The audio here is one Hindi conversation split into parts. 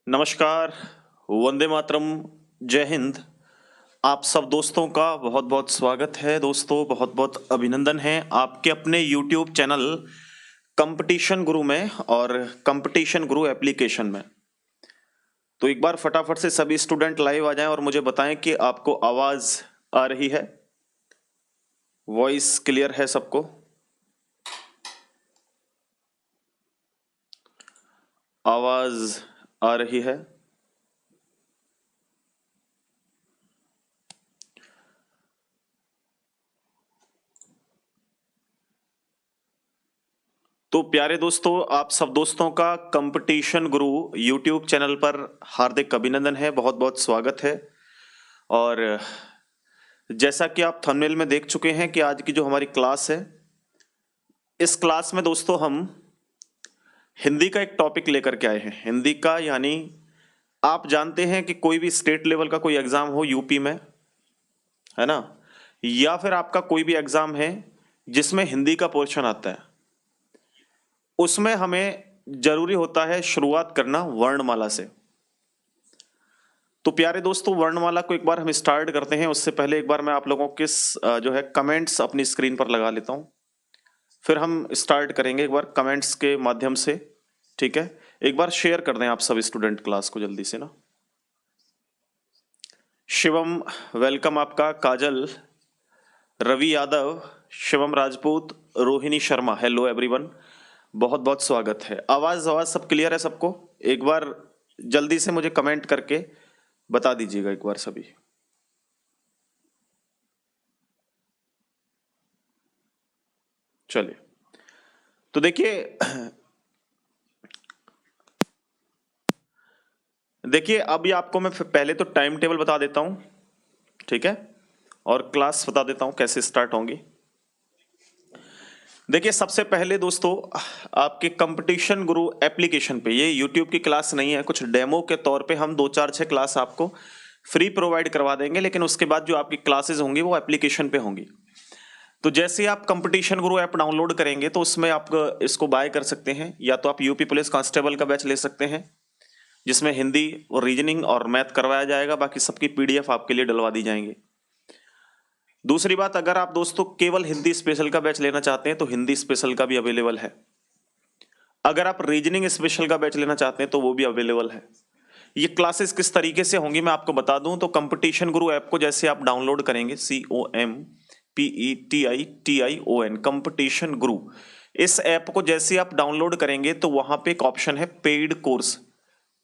नमस्कार, वंदे मातरम, जय हिंद। आप सब दोस्तों का बहुत बहुत स्वागत है। दोस्तों बहुत बहुत अभिनंदन है आपके अपने YouTube चैनल कंपटीशन गुरु में और कंपटीशन गुरु एप्लीकेशन में। तो एक बार फटाफट से सभी स्टूडेंट लाइव आ जाएं और मुझे बताएं कि आपको आवाज आ रही है, वॉइस क्लियर है सबको? आवाज आ रही है? तो प्यारे दोस्तों, आप सब दोस्तों का कंपटीशन गुरु YouTube चैनल पर हार्दिक अभिनंदन है, बहुत बहुत स्वागत है। और जैसा कि आप थंबनेल में देख चुके हैं कि आज की जो हमारी क्लास है, इस क्लास में दोस्तों हम हिंदी का एक टॉपिक लेकर के आए हैं। हिंदी का यानी आप जानते हैं कि कोई भी स्टेट लेवल का कोई एग्जाम हो यूपी में, है ना, या फिर आपका कोई भी एग्जाम है जिसमें हिंदी का पोर्शन आता है, उसमें हमें जरूरी होता है शुरुआत करना वर्णमाला से। तो प्यारे दोस्तों, वर्णमाला को एक बार हम स्टार्ट करते हैं। उससे पहले एक बार मैं आप लोगों के जो है कमेंट्स अपनी स्क्रीन पर लगा लेता हूं, फिर हम स्टार्ट करेंगे एक बार कमेंट्स के माध्यम से। ठीक है, एक बार शेयर कर दें आप सब स्टूडेंट क्लास को जल्दी से ना। शिवम वेलकम आपका, काजल, रवि यादव, शिवम राजपूत, रोहिणी शर्मा, हेलो एवरीवन, बहुत बहुत स्वागत है। आवाज आवाज सब क्लियर है सबको? एक बार जल्दी से मुझे कमेंट करके बता दीजिएगा एक बार सभी। चलिए, तो देखिए अभी आपको मैं पहले तो टाइम टेबल बता देता हूं, ठीक है, और क्लास बता देता हूं कैसे स्टार्ट होंगी। देखिए सबसे पहले दोस्तों, आपके कंपटीशन गुरु एप्लीकेशन पे, ये यूट्यूब की क्लास नहीं है, कुछ डेमो के तौर पे हम 2 4 6 क्लास आपको फ्री प्रोवाइड करवा देंगे, लेकिन उसके बाद जो आपकी क्लासेस होंगी वो एप्लीकेशन पे होंगी। तो जैसे ही आप कंपटीशन गुरु ऐप डाउनलोड करेंगे तो उसमें आप इसको बाय कर सकते हैं, या तो आप यूपी पुलिस कांस्टेबल का बैच ले सकते हैं जिसमें हिंदी और रीजनिंग और मैथ करवाया जाएगा, बाकी सबकी पीडीएफ आपके लिए डलवा दी जाएंगे। दूसरी बात, अगर आप दोस्तों केवल हिंदी स्पेशल का बैच लेना चाहते हैं तो हिंदी स्पेशल का भी अवेलेबल है। अगर आप रीजनिंग स्पेशल का बैच लेना चाहते हैं तो वो भी अवेलेबल है। ये क्लासेस किस तरीके से होंगी मैं आपको बता दूं, तो कंपटीशन गुरु ऐप को जैसे आप डाउनलोड करेंगे, COMPETITION, कंपटीशन गुरु, इस ऐप को जैसे आप डाउनलोड करेंगे तो वहां पे एक ऑप्शन है पेड कोर्स,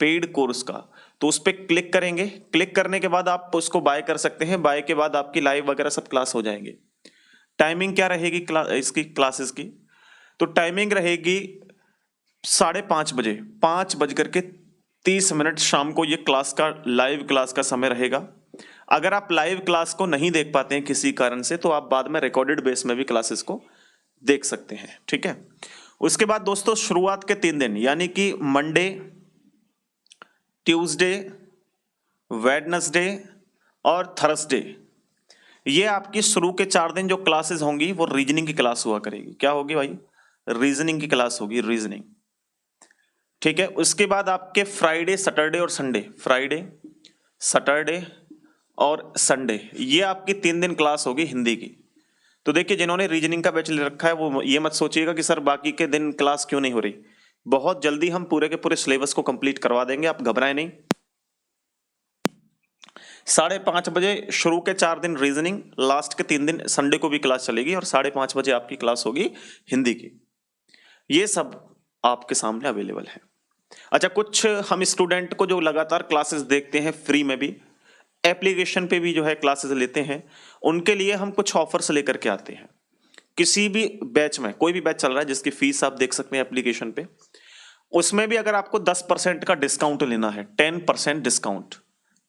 पेड कोर्स का, तो उस पर क्लिक करेंगे। क्लिक करने के बाद आप उसको बाय कर सकते हैं। बाय के बाद आपकी लाइव वगैरह सब क्लास हो जाएंगे। टाइमिंग क्या रहेगी इसकी क्लासेस की? तो टाइमिंग रहेगी 5:30 बजे, 5:30 शाम को ये क्लास का, लाइव क्लास का समय रहेगा। अगर आप लाइव क्लास को नहीं देख पाते हैं किसी कारण से, तो आप बाद में रिकॉर्डेड बेस में भी क्लासेस को देख सकते हैं, ठीक है। उसके बाद दोस्तों शुरुआत के 3 दिन यानी कि मंडे, ट्यूसडे, वेडनेसडे और थर्सडे, ये आपकी शुरू के 4 दिन जो क्लासेस होंगी वो रीजनिंग की क्लास हुआ करेगी। क्या होगी भाई? रीजनिंग की क्लास होगी, रीजनिंग, ठीक है। उसके बाद आपके फ्राइडे, सैटरडे और संडे, फ्राइडे, सैटरडे और संडे, ये आपकी 3 दिन क्लास होगी हिंदी की। तो देखिए, जिन्होंने रीजनिंग का बैच ले रखा है वो ये मत सोचिएगा कि सर बाकी के दिन क्लास क्यों नहीं हो रही। बहुत जल्दी हम पूरे के पूरे सिलेबस को कंप्लीट करवा देंगे, आप घबराएं नहीं। 5:30 बजे शुरू के 4 दिन रीजनिंग, लास्ट के 3 दिन संडे को भी क्लास चलेगी और 5:30 बजे आपकी क्लास होगी हिंदी की। ये सब आपके सामने अवेलेबल है। अच्छा, कुछ हम स्टूडेंट को जो लगातार क्लासेस देखते हैं फ्री में भी, एप्लीकेशन पे भी जो है क्लासेस लेते हैं, उनके लिए हम कुछ ऑफर्स लेकर के आते हैं। किसी भी बैच में, कोई भी बैच चल रहा है जिसकी फीस आप देख सकते हैं एप्लीकेशन पे, उसमें भी अगर आपको 10% का डिस्काउंट लेना है, 10% डिस्काउंट,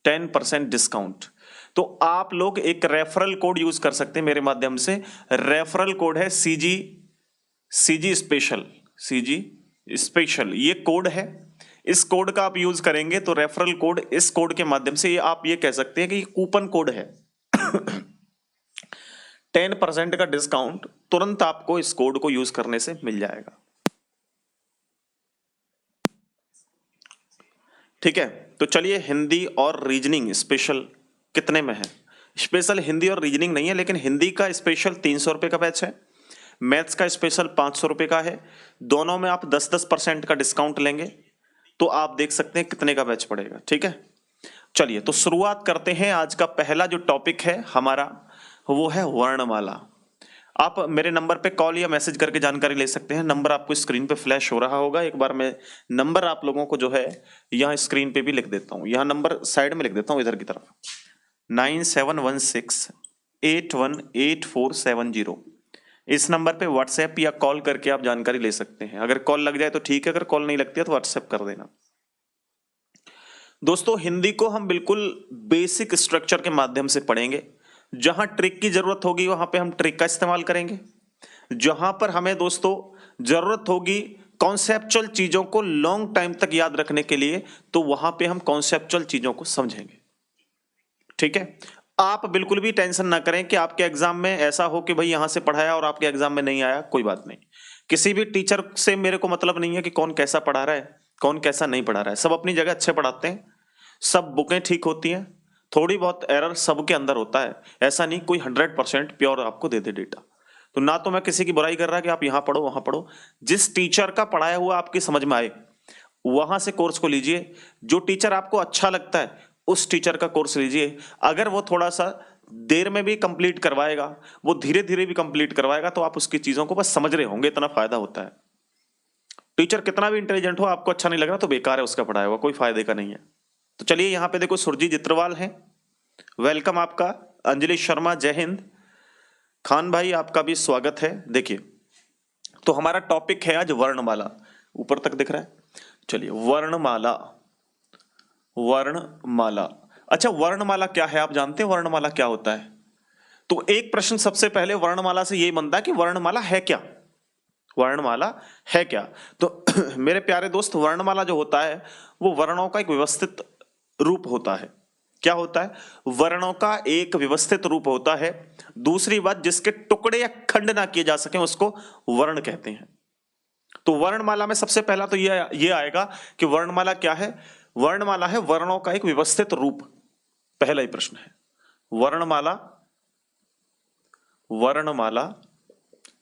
10% डिस्काउंट, तो आप लोग एक रेफरल कोड यूज कर सकते हैं मेरे माध्यम से। रेफरल कोड है सीजी स्पेशल, सीजी स्पेशल, ये कोड है। इस कोड का आप यूज करेंगे तो रेफरल कोड, इस कोड के माध्यम से ये आप ये कह सकते हैं कि ये कूपन कोड है। 10% का डिस्काउंट तुरंत आपको इस कोड को यूज करने से मिल जाएगा, ठीक है, तो चलिए हिंदी और रीजनिंग स्पेशल कितने में है? स्पेशल हिंदी और रीजनिंग नहीं है, लेकिन हिंदी का स्पेशल 300 रुपये का बैच है, मैथ्स का स्पेशल 500 रुपये का है। दोनों में आप 10-10% का डिस्काउंट लेंगे तो आप देख सकते हैं कितने का बैच पड़ेगा। ठीक है, चलिए तो शुरुआत करते हैं। आज का पहला जो टॉपिक है हमारा वो है वर्णमाला। आप मेरे नंबर पे कॉल या मैसेज करके जानकारी ले सकते हैं। नंबर आपको स्क्रीन पे फ्लैश हो रहा होगा। एक बार मैं नंबर आप लोगों को जो है यहाँ स्क्रीन पे भी लिख देता हूँ, यहाँ नंबर साइड में लिख देता हूँ इधर की तरफ, 9716818470। इस नंबर पे व्हाट्सएप या कॉल करके आप जानकारी ले सकते हैं। अगर कॉल लग जाए तो ठीक है, अगर कॉल नहीं लगती है तो व्हाट्सएप कर देना। दोस्तों हिंदी को हम बिल्कुल बेसिक स्ट्रक्चर के माध्यम से पढ़ेंगे। जहां ट्रिक की जरूरत होगी वहां पे हम ट्रिक का इस्तेमाल करेंगे। जहां पर हमें दोस्तों जरूरत होगी कॉन्सेप्चुअल चीजों को लॉन्ग टाइम तक याद रखने के लिए, तो वहां पे हम कॉन्सेप्चुअल चीजों को समझेंगे। ठीक है, आप बिल्कुल भी टेंशन ना करें कि आपके एग्जाम में ऐसा हो कि भाई यहां से पढ़ाया और आपके एग्जाम में नहीं आया। कोई बात नहीं, किसी भी टीचर से मेरे को मतलब नहीं है कि कौन कैसा पढ़ा रहा है, कौन कैसा नहीं पढ़ा रहा है। सब अपनी जगह अच्छे पढ़ाते हैं, सब बुकें ठीक होती हैं, थोड़ी बहुत एरर सबके अंदर होता है। ऐसा नहीं कोई 100% प्योर आपको दे दे डेटा। तो ना तो मैं किसी की बुराई कर रहा कि आप यहां पढ़ो वहां पढ़ो। जिस टीचर का पढ़ाया हुआ आपकी समझ में आए वहां से कोर्स को लीजिए। जो टीचर आपको अच्छा लगता है उस टीचर का कोर्स लीजिए। अगर वो थोड़ा सा देर में भी कंप्लीट करवाएगा, वो धीरे धीरे भी कंप्लीट करवाएगा, तो आप उसकी चीजों को बस समझ रहे होंगे, इतना फायदा होता है। टीचर कितना भी इंटेलिजेंट हो, आपको अच्छा नहीं लग रहा तो बेकार है उसका पढ़ाया हुआ, कोई फायदे का नहीं है। तो चलिए यहाँ पे देखो सुरजीत चित्रवाल है, वेलकम आपका। अंजलि शर्मा, जय हिंद। खान भाई आपका भी स्वागत है। देखिए तो हमारा टॉपिक है आज वर्णमाला। ऊपर तक दिख रहा है? चलिए वर्णमाला, वर्णमाला। अच्छा वर्णमाला क्या है, आप जानते हैं वर्णमाला क्या होता है? तो एक प्रश्न सबसे पहले वर्णमाला से यही बनता है कि वर्णमाला है क्या, वर्णमाला है क्या? तो मेरे प्यारे दोस्त वर्णमाला जो होता है वो वर्णों का एक व्यवस्थित रूप होता है। क्या होता है? वर्णों का एक व्यवस्थित रूप होता है। दूसरी बात, जिसके टुकड़े या खंड ना किए जा सके उसको वर्ण कहते हैं। तो वर्णमाला में सबसे पहला तो ये आएगा कि वर्णमाला क्या है। वर्णमाला है वर्णों का एक व्यवस्थित रूप। पहला ही प्रश्न है वर्णमाला, वर्णमाला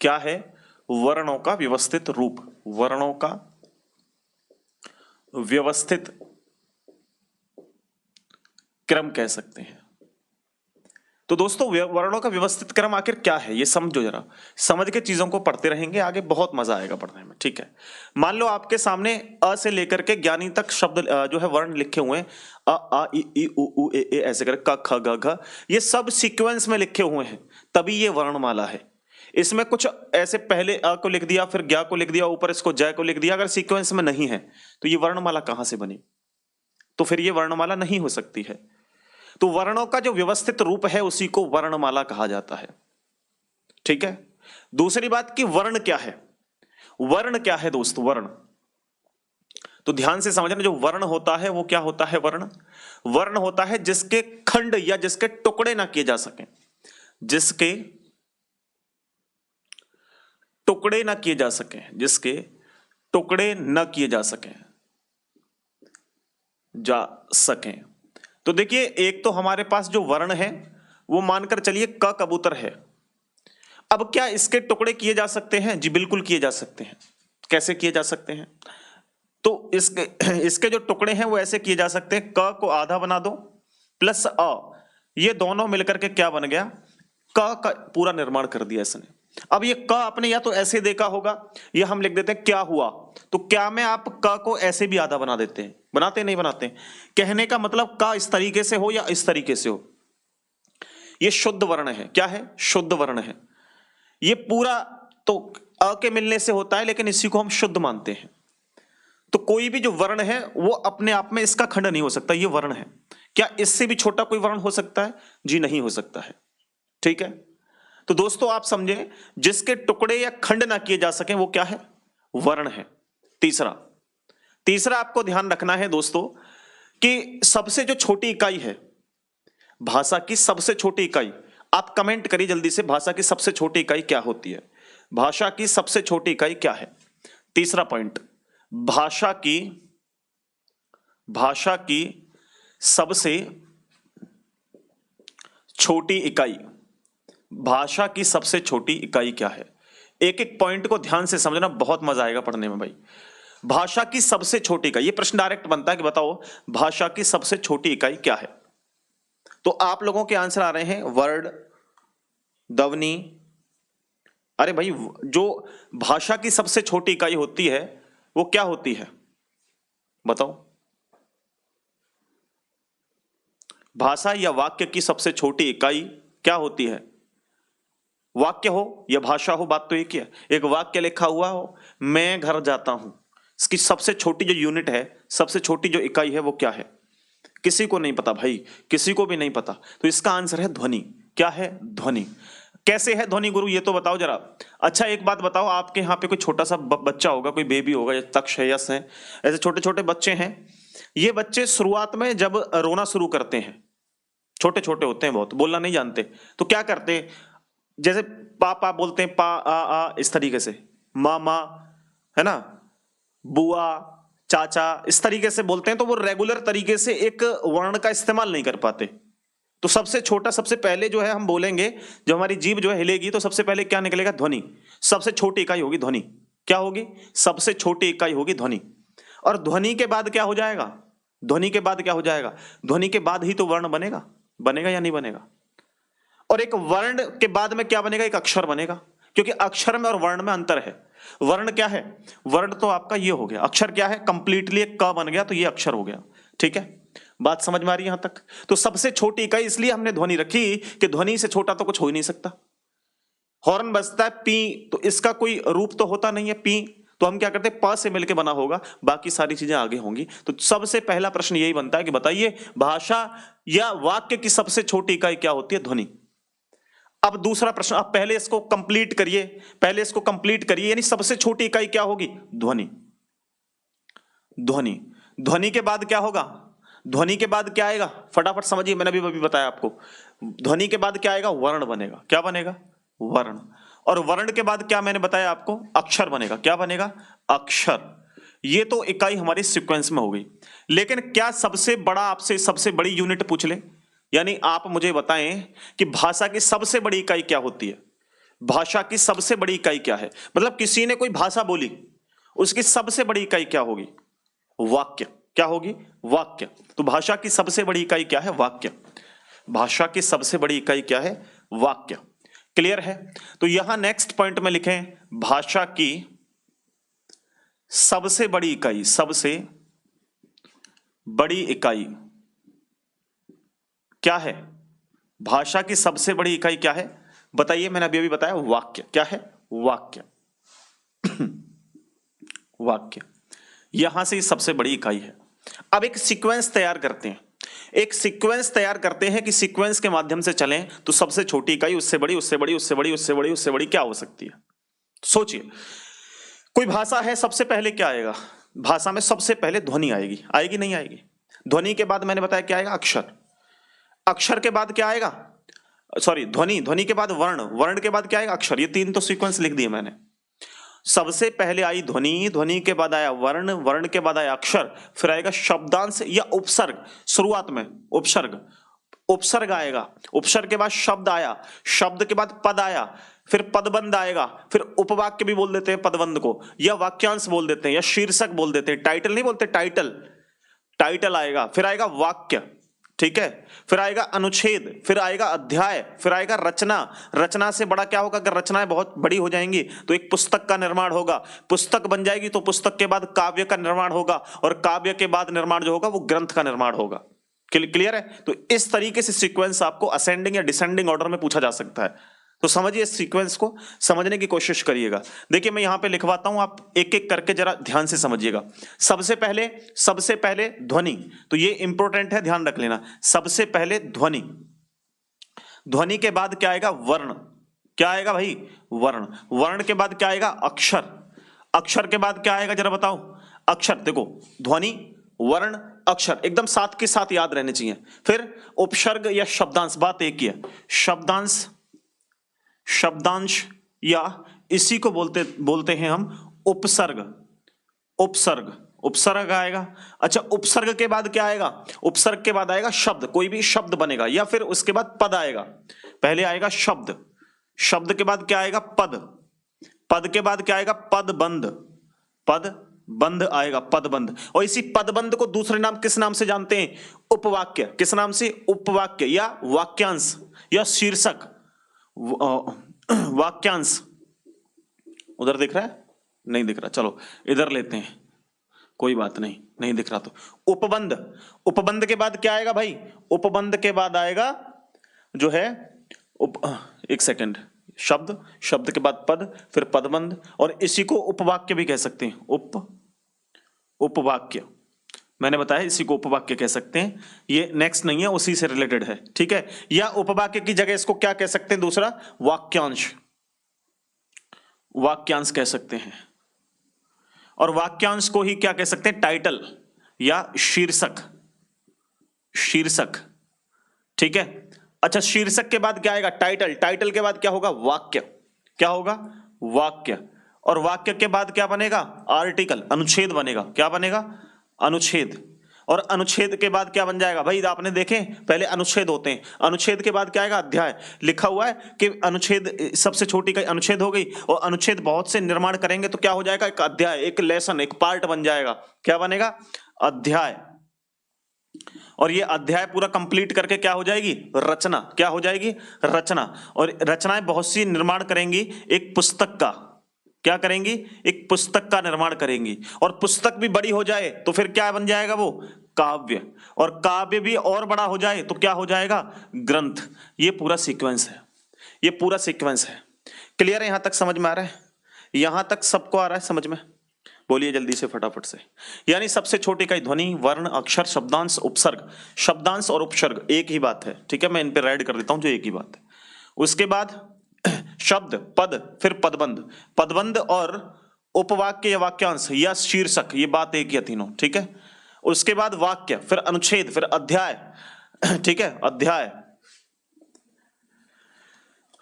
क्या है? वर्णों का व्यवस्थित रूप, वर्णों का व्यवस्थित क्रम कह सकते हैं। तो दोस्तों वर्णों का व्यवस्थित क्रम आखिर क्या है ये समझो जरा। समझ के चीजों को पढ़ते रहेंगे, आगे बहुत मजा आएगा पढ़ने में। ठीक है, मान लो आपके सामने अ से लेकर के ज्ञानी तक शब्द जो है वर्ण लिखे हुए हैं, अ आ इ ई उ ऊ ए ए ऐसे कर क ख ग घ, ये सब सीक्वेंस में लिखे हुए हैं, तभी ये वर्णमाला है। इसमें कुछ ऐसे पहले अ को लिख दिया, फिर ज्ञा को लिख दिया, ऊपर इसको जय को लिख दिया, अगर सीक्वेंस में नहीं है तो ये वर्णमाला कहां से बनी? तो फिर ये वर्णमाला नहीं हो सकती है। तो वर्णों का जो व्यवस्थित रूप है उसी को वर्णमाला कहा जाता है। ठीक है, दूसरी बात कि वर्ण क्या है। वर्ण क्या है दोस्तों? वर्ण तो ध्यान से समझना, जो वर्ण होता है वो क्या होता है? वर्ण, वर्ण होता है जिसके खंड या जिसके टुकड़े ना किए जा सके, जिसके टुकड़े ना किए जा सके, जिसके टुकड़े न किए जा सके। तो देखिए एक तो हमारे पास जो वर्ण है वो मानकर चलिए क कबूतर है। अब क्या इसके टुकड़े किए जा सकते हैं? जी बिल्कुल किए जा सकते हैं। कैसे किए जा सकते हैं? तो इसके जो टुकड़े हैं वो ऐसे किए जा सकते हैं, क को आधा बना दो प्लस अ, ये दोनों मिलकर के क्या बन गया? क का पूरा निर्माण कर दिया इसने। अब ये क आपने या तो ऐसे देखा होगा, ये हम लिख देते हैं क्या हुआ। तो क्या में आप क को ऐसे भी आधा बना देते हैं? बनाते नहीं बनाते? कहने का मतलब क इस तरीके से हो या इस तरीके से हो, ये शुद्ध वर्ण है। क्या है? शुद्ध वर्ण है। ये पूरा तो अ के मिलने से होता है, लेकिन इसी को हम शुद्ध मानते हैं। तो कोई भी जो वर्ण है वो अपने आप में इसका खंड नहीं हो सकता, ये वर्ण है। क्या इससे भी छोटा कोई वर्ण हो सकता है? जी नहीं हो सकता है। ठीक है, तो दोस्तों आप समझे, जिसके टुकड़े या खंड ना किए जा सके वो क्या है? वर्ण है। तीसरा आपको ध्यान रखना है दोस्तों कि सबसे जो छोटी इकाई है, भाषा की सबसे छोटी इकाई, आप कमेंट करिए जल्दी से, भाषा की सबसे छोटी इकाई क्या होती है? भाषा की सबसे छोटी इकाई क्या है? तीसरा पॉइंट, भाषा की सबसे छोटी इकाई, भाषा की सबसे छोटी इकाई क्या है? एक एक पॉइंट को ध्यान से समझना, बहुत मजा आएगा पढ़ने में भाई। भाषा की सबसे छोटी इकाई, ये प्रश्न डायरेक्ट बनता है कि बताओ भाषा की सबसे छोटी इकाई क्या है? तो आप लोगों के आंसर आ रहे हैं वर्ड, ध्वनि। अरे भाई, जो भाषा की सबसे छोटी इकाई होती है वो क्या होती है बताओ? भाषा या वाक्य की सबसे छोटी इकाई क्या होती है? वाक्य हो या भाषा हो, बात तो एक ही है। एक वाक्य लिखा हुआ हो, मैं घर जाता हूं, इसकी सबसे छोटी जो यूनिट है, सबसे छोटी जो इकाई है वो क्या है? किसी को नहीं पता भाई, किसी को भी नहीं पता। तो इसका आंसर है ध्वनि। क्या है? ध्वनि। कैसे है ध्वनि गुरु, ये तो बताओ जरा। अच्छा एक बात बताओ, आपके यहाँ पे कोई छोटा सा बच्चा होगा, कोई बेबी होगा, या तक्ष है, यस है, ऐसे छोटे छोटे बच्चे हैं। ये बच्चे शुरुआत में जब रोना शुरू करते हैं, छोटे छोटे होते हैं बहुत, बोलना नहीं जानते, तो क्या करते हैं? जैसे पा बोलते हैं, पा आ इस तरीके से, मामा, है ना, बुआ, चाचा, इस तरीके से बोलते हैं। तो वो रेगुलर तरीके से एक वर्ण का इस्तेमाल नहीं कर पाते। तो सबसे छोटा, सबसे पहले जो है हम बोलेंगे, जब हमारी जीभ जो है हिलेगी, तो सबसे पहले क्या निकलेगा? ध्वनि। सबसे छोटी इकाई होगी ध्वनि। क्या होगी? सबसे छोटी इकाई होगी ध्वनि। और ध्वनि के बाद क्या हो जाएगा? ध्वनि के बाद क्या हो जाएगा? ध्वनि के बाद ही तो वर्ण बनेगा। बनेगा या नहीं बनेगा? और एक वर्ण के बाद में क्या बनेगा? एक अक्षर बनेगा, क्योंकि अक्षर में और वर्ण में अंतर है। वर्ण क्या है? वर्ण तो आपका ये हो गया। अक्षर क्या है? कंप्लीटली एक क बन गया, तो ये अक्षर हो गया। ठीक है, बात समझ में आ रही है यहां तक? तो सबसे छोटी इकाई इसलिए हमने ध्वनि रखी कि ध्वनि से छोटा तो कुछ हो ही नहीं सकता। हॉर्न बजता है पी, तो इसका कोई रूप तो होता नहीं है पी, तो हम क्या करते हैं? प से मिलके बना होगा, बाकी सारी चीजें आगे होंगी। तो सबसे पहला प्रश्न यही बनता है कि बताइए भाषा या वाक्य की सबसे छोटी इकाई क्या होती है? ध्वनि। अब दूसरा प्रश्न, आप पहले इसको कंप्लीट करिए, पहले इसको कंप्लीट करिए। यानी सबसे छोटी इकाई क्या होगी? ध्वनि। ध्वनि। ध्वनि के बाद क्या होगा? ध्वनि के बाद क्या आएगा? फटाफट समझिए, मैंने अभी बताया आपको। ध्वनि के बाद क्या आएगा? वर्ण बनेगा। क्या बनेगा? वर्ण। और वर्ण के बाद क्या मैंने बताया आपको? अक्षर बनेगा। क्या बनेगा? अक्षर। ये तो इकाई हमारी सीक्वेंस में हो गई। लेकिन क्या सबसे बड़ा आपसे सबसे बड़ी यूनिट पूछ ले, यानी आप मुझे बताएं कि भाषा की सबसे बड़ी इकाई क्या होती है? भाषा की सबसे बड़ी इकाई क्या है? मतलब किसी ने कोई भाषा बोली, उसकी सबसे बड़ी इकाई क्या होगी? वाक्य। क्या होगी? वाक्य। तो भाषा की सबसे बड़ी इकाई क्या है? वाक्य। भाषा की सबसे बड़ी इकाई क्या है? वाक्य। क्लियर है? तो यहां नेक्स्ट पॉइंट में लिखें, भाषा की सबसे बड़ी इकाई, सबसे बड़ी इकाई क्या है? भाषा की सबसे बड़ी इकाई क्या है? बताइए, मैंने अभी अभी बताया वाक्य। क्या है? वाक्य। वाक्य यहां से सबसे बड़ी इकाई है। अब एक सीक्वेंस तैयार करते हैं, एक सीक्वेंस तैयार करते हैं कि सीक्वेंस के माध्यम से चलें तो सबसे छोटी इकाई उससे बड़ी, उससे बड़ी, उससे बड़ी, उससे बड़ी, उससे बड़ी क्या हो सकती है? सोचिए, कोई भाषा है, सबसे पहले क्या आएगा? भाषा में सबसे पहले ध्वनि आएगी। आएगी नहीं आएगी? ध्वनि के बाद मैंने बताया क्या आएगा? अक्षर। अक्षर के बाद क्या आएगा? सॉरी, ध्वनि। ध्वनि के बाद वर्ण। वर्ण के बाद क्या आएगा? अक्षर। ये तीन तो सीक्वेंस लिख दिए मैंने। सबसे पहले आई ध्वनि, ध्वनि के बाद आया वर्ण, वर्ण के बाद आया अक्षर, फिर आएगा शब्दांश या उपसर्ग। शुरुआत में उपसर्ग, उपसर्ग आएगा, उपसर्ग के बाद शब्द आया, शब्द के बाद पद आया, फिर पदबंध आएगा, फिर उपवाक्य भी बोल देते हैं पदबंध को, या वाक्यांश बोल देते हैं, या शीर्षक बोल देते हैं। टाइटल नहीं बोलते, टाइटल। टाइटल आएगा, फिर आएगा वाक्य। ठीक है, फिर आएगा अनुच्छेद, फिर आएगा अध्याय, फिर आएगा रचना। रचना से बड़ा क्या होगा? अगर रचनाएं बहुत बड़ी हो जाएंगी तो एक पुस्तक का निर्माण होगा, पुस्तक बन जाएगी तो पुस्तक के बाद काव्य का निर्माण होगा, और काव्य के बाद निर्माण जो होगा वो ग्रंथ का निर्माण होगा। क्लियर है? तो इस तरीके से सीक्वेंस आपको असेंडिंग या डिसेंडिंग ऑर्डर में पूछा जा सकता है। तो समझिए, इस सीक्वेंस को समझने की कोशिश करिएगा। देखिए मैं यहां पे लिखवाता हूं, आप एक एक करके जरा ध्यान से समझिएगा। सबसे पहले ध्वनि, तो ये इंपॉर्टेंट है, ध्यान रख लेना। सबसे पहले ध्वनि, ध्वनि के बाद क्या आएगा? वर्ण। क्या आएगा भाई? वर्ण। वर्ण के बाद क्या आएगा? अक्षर। अक्षर के बाद क्या आएगा जरा बताओ? अक्षर। देखो, ध्वनि, वर्ण, अक्षर एकदम साथ के साथ याद रहने चाहिए। फिर उपसर्ग या शब्दांश, बात एक ही है। शब्दांश, शब्दांश, या इसी को बोलते हैं हम उपसर्ग। उपसर्ग, उपसर्ग आएगा। अच्छा, उपसर्ग के बाद क्या आएगा? उपसर्ग के बाद आएगा शब्द, कोई भी शब्द बनेगा, या फिर उसके बाद पद आएगा। पहले आएगा शब्द, शब्द के बाद क्या आएगा? पद, पद के बाद क्या आएगा? पदबंध, पदबंध आएगा, पदबंध। और इसी पदबंध को दूसरे नाम किस नाम से जानते हैं? उपवाक्य। किस नाम से? उपवाक्य या वाक्यांश या शीर्षक, वाक्यांश। उधर दिख रहा है? नहीं दिख रहा, चलो इधर लेते हैं, कोई बात नहीं, नहीं दिख रहा तो उपबंध। उपबंध के बाद क्या आएगा भाई? उपबंध के बाद आएगा जो है एक सेकंड, शब्द, शब्द के बाद पद, फिर पदबंध, और इसी को उपवाक्य भी कह सकते हैं। उपवाक्य मैंने बताया, इसी को उपवाक्य कह सकते हैं। ये नेक्स्ट नहीं है, उसी से रिलेटेड है, ठीक है। या उपवाक्य की जगह इसको क्या कह सकते हैं? दूसरा वाक्यांश, वाक्यांश कह सकते हैं। और वाक्यांश को ही क्या कह सकते हैं? टाइटल या शीर्षक, शीर्षक, ठीक है। अच्छा, शीर्षक के बाद क्या आएगा? टाइटल, टाइटल के बाद क्या होगा? वाक्य, क्या होगा? वाक्य। और वाक्य के बाद क्या बनेगा? आर्टिकल, अनुच्छेद बनेगा। क्या बनेगा? अनुच्छेद। और अनुच्छेद के बाद क्या बन जाएगा भाई? आपने देखे पहले अनुच्छेद होते हैं, अनुच्छेद के बाद क्या आएगा? अध्याय। लिखा हुआ है कि अनुच्छेद सबसे छोटी का अनुच्छेद हो गई, और अनुच्छेद बहुत से निर्माण करेंगे तो क्या हो जाएगा? एक अध्याय, एक लेसन, एक पार्ट बन जाएगा। क्या बनेगा? अध्याय। और ये अध्याय पूरा कंप्लीट करके क्या हो जाएगी? रचना। क्या हो जाएगी? रचना। और रचनाएं बहुत सी निर्माण करेंगी एक पुस्तक का। क्या करेंगी? एक पुस्तक का निर्माण करेंगी। और पुस्तक भी बड़ी हो जाए तो फिर क्या बन जाएगा? वो काव्य। और काव्य भी और बड़ा हो जाए तो क्या हो जाएगा? ग्रंथ। ये पूरा सीक्वेंस है, ये पूरा सीक्वेंस है। क्लियर है? यहां तक समझ में आ रहा है? यहां तक सबको आ रहा है समझ में? बोलिए जल्दी से, फटाफट से। यानी सबसे छोटी इकाई ध्वनि, वर्ण, अक्षर, शब्दांश, उपसर्ग। शब्दांश और उपसर्ग एक ही बात है, ठीक है। मैं इन पे रेड कर देता हूं जो एक ही बात है। उसके बाद शब्द, पद, फिर पदबंध। पदबंध और उपवाक्य या वाक्यांश या शीर्षक, ये बात एक ही है तीनों, ठीक है। उसके बाद वाक्य, फिर अनुच्छेद, फिर अध्याय, ठीक है, अध्याय,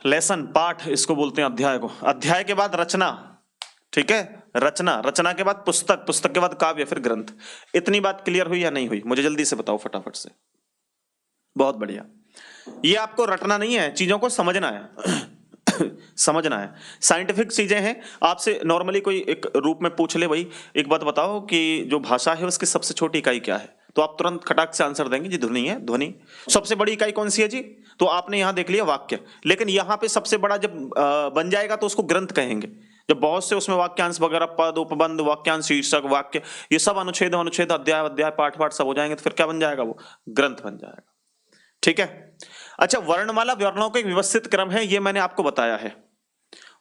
लेसन, पाठ इसको बोलते हैं अध्याय को। अध्याय के बाद रचना, ठीक है, रचना, रचना के बाद पुस्तक, पुस्तक के बाद काव्य, फिर ग्रंथ। इतनी बात क्लियर हुई या नहीं हुई? मुझे जल्दी से बताओ फटाफट से। बहुत बढ़िया। ये आपको रटना नहीं है, चीजों को समझना है। समझना है, साइंटिफिक चीजें हैं। आपसे नॉर्मली कोई एक रूप में पूछ ले, भाई एक बात बताओ कि जो भाषा है उसकी सबसे छोटी इकाई क्या है, तो आप तुरंत खटाक से आंसर देंगे जी ध्वनि है, ध्वनि। सबसे बड़ी इकाई कौन सी है जी? तो आपने यहां देख लिया वाक्य। लेकिन यहां पे सबसे बड़ा जब बन जाएगा तो उसको ग्रंथ कहेंगे। जब बहुत से उसमें वाक्यांश वगैरह, पद, उपबंध, वाक्यांश, शीर्षक, वाक्य, ये सब अनुच्छेद, अनुच्छेद, अध्याय, अध्याय, पाठ, पाठ सब हो जाएंगे तो फिर क्या बन जाएगा? वो ग्रंथ बन जाएगा, ठीक है। अच्छा, वर्णमाला वर्णों का एक व्यवस्थित क्रम है, ये मैंने आपको बताया है।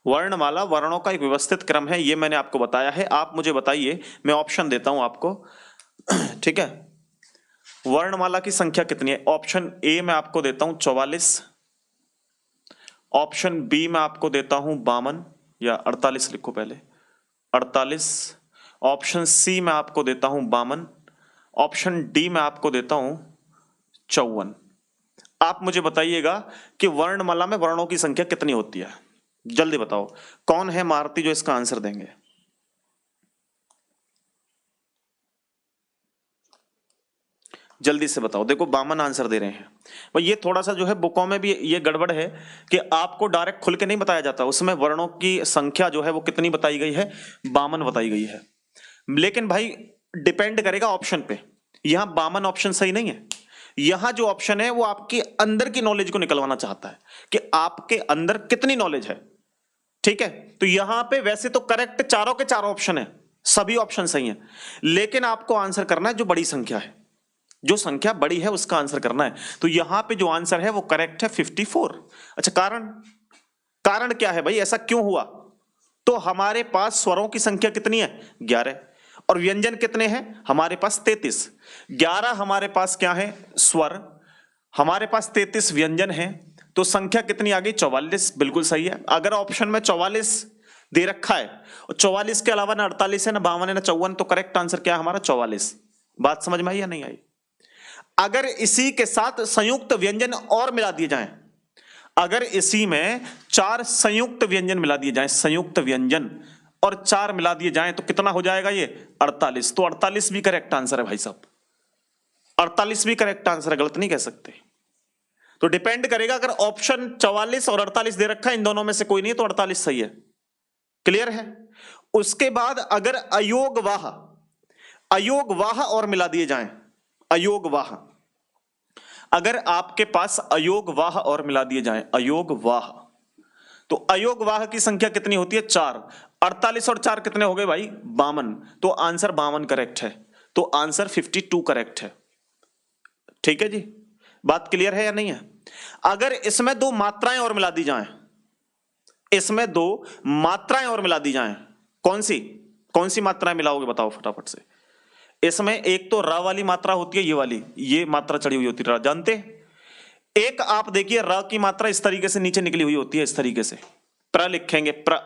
वर्णमाला वर्णों का एक व्यवस्थित क्रम है, ये मैंने आपको बताया है। आप मुझे बताइए, मैं ऑप्शन देता हूं आपको, ठीक है। वर्णमाला की संख्या कितनी है? ऑप्शन ए मैं आपको देता हूं 44, ऑप्शन बी मैं आपको देता हूं 52 या 48 लिखो पहले, 48, ऑप्शन सी मैं आपको देता हूं 52, ऑप्शन डी मैं आपको देता हूं 54। आप मुझे बताइएगा कि वर्णमाला में वर्णों की संख्या कितनी होती है? जल्दी बताओ, कौन है महारथी जो इसका आंसर देंगे? जल्दी से बताओ। देखो 52 आंसर दे रहे हैं भाई। ये थोड़ा सा जो है बुकों में भी ये गड़बड़ है कि आपको डायरेक्ट खुल के नहीं बताया जाता, उसमें वर्णों की संख्या जो है वो कितनी बताई गई है? 52 बताई गई है। लेकिन भाई डिपेंड करेगा ऑप्शन पे। यहां 52 ऑप्शन सही नहीं है। यहां जो ऑप्शन है वो आपके अंदर की नॉलेज को निकलवाना चाहता है कि आपके अंदर कितनी नॉलेज है, ठीक है। तो यहां पे वैसे तो करेक्ट चारों के चारों ऑप्शन है, सभी ऑप्शन सही है, लेकिन आपको आंसर करना है जो बड़ी संख्या है, जो संख्या बड़ी है उसका आंसर करना है। तो यहां पे जो आंसर है वो करेक्ट है 54। अच्छा, कारण, कारण क्या है भाई, ऐसा क्यों हुआ? तो हमारे पास स्वरों की संख्या कितनी है? 11, और व्यंजन कितने हैं? हमारे पास 33। 11 हमारे पास क्या है? स्वर। हमारे पास 33 व्यंजन है, तो संख्या कितनी आ गई? 44। बिल्कुल सही है। अगर ऑप्शन में 44 दे रखा है और 44 के अलावा ना 48 है, ना 52 है, ना 54, तो करेक्ट आंसर क्या है हमारा? 44। बात समझ में आई या नहीं आई? अगर इसी के साथ संयुक्त व्यंजन और मिला दिए जाएं, अगर इसी में 4 संयुक्त व्यंजन मिला दिए जाएं, संयुक्त व्यंजन, और 4 मिला दिए जाएं तो कितना हो जाएगा ये 48। तो 48 भी करेक्ट आंसर है भाई साहब, 48 भी करेक्ट आंसर है, गलत नहीं कह सकते। तो डिपेंड करेगा, अगर ऑप्शन 44 और 48 दे रखा है, इन दोनों में से कोई नहीं तो 48 सही है। क्लियर है। उसके बाद अगर अयोगवाह और मिला दिए जाएं, अयोगवाह, अगर आपके पास अयोगवाह और मिला दिए जाएं, अयोगवाह, तो अयोगवाह की संख्या कितनी होती है 4। 48 और 4 कितने हो गए भाई 52। तो आंसर 52 करेक्ट है, तो आंसर 52 करेक्ट है। ठीक है जी, बात क्लियर है या नहीं है। अगर इसमें 2 मात्राएं और मिला दी जाएं, इसमें 2 मात्राएं और मिला दी जाएं, कौन सी मात्राएं मिलाओगे बताओ फटाफट से। इसमें एक तो र वाली मात्रा होती है, ये वाली, ये मात्रा चढ़ी हुई होती है, जानते। एक आप देखिए र की मात्रा इस तरीके से नीचे निकली हुई होती है, इस तरीके से प्र लिखेंगे, प्र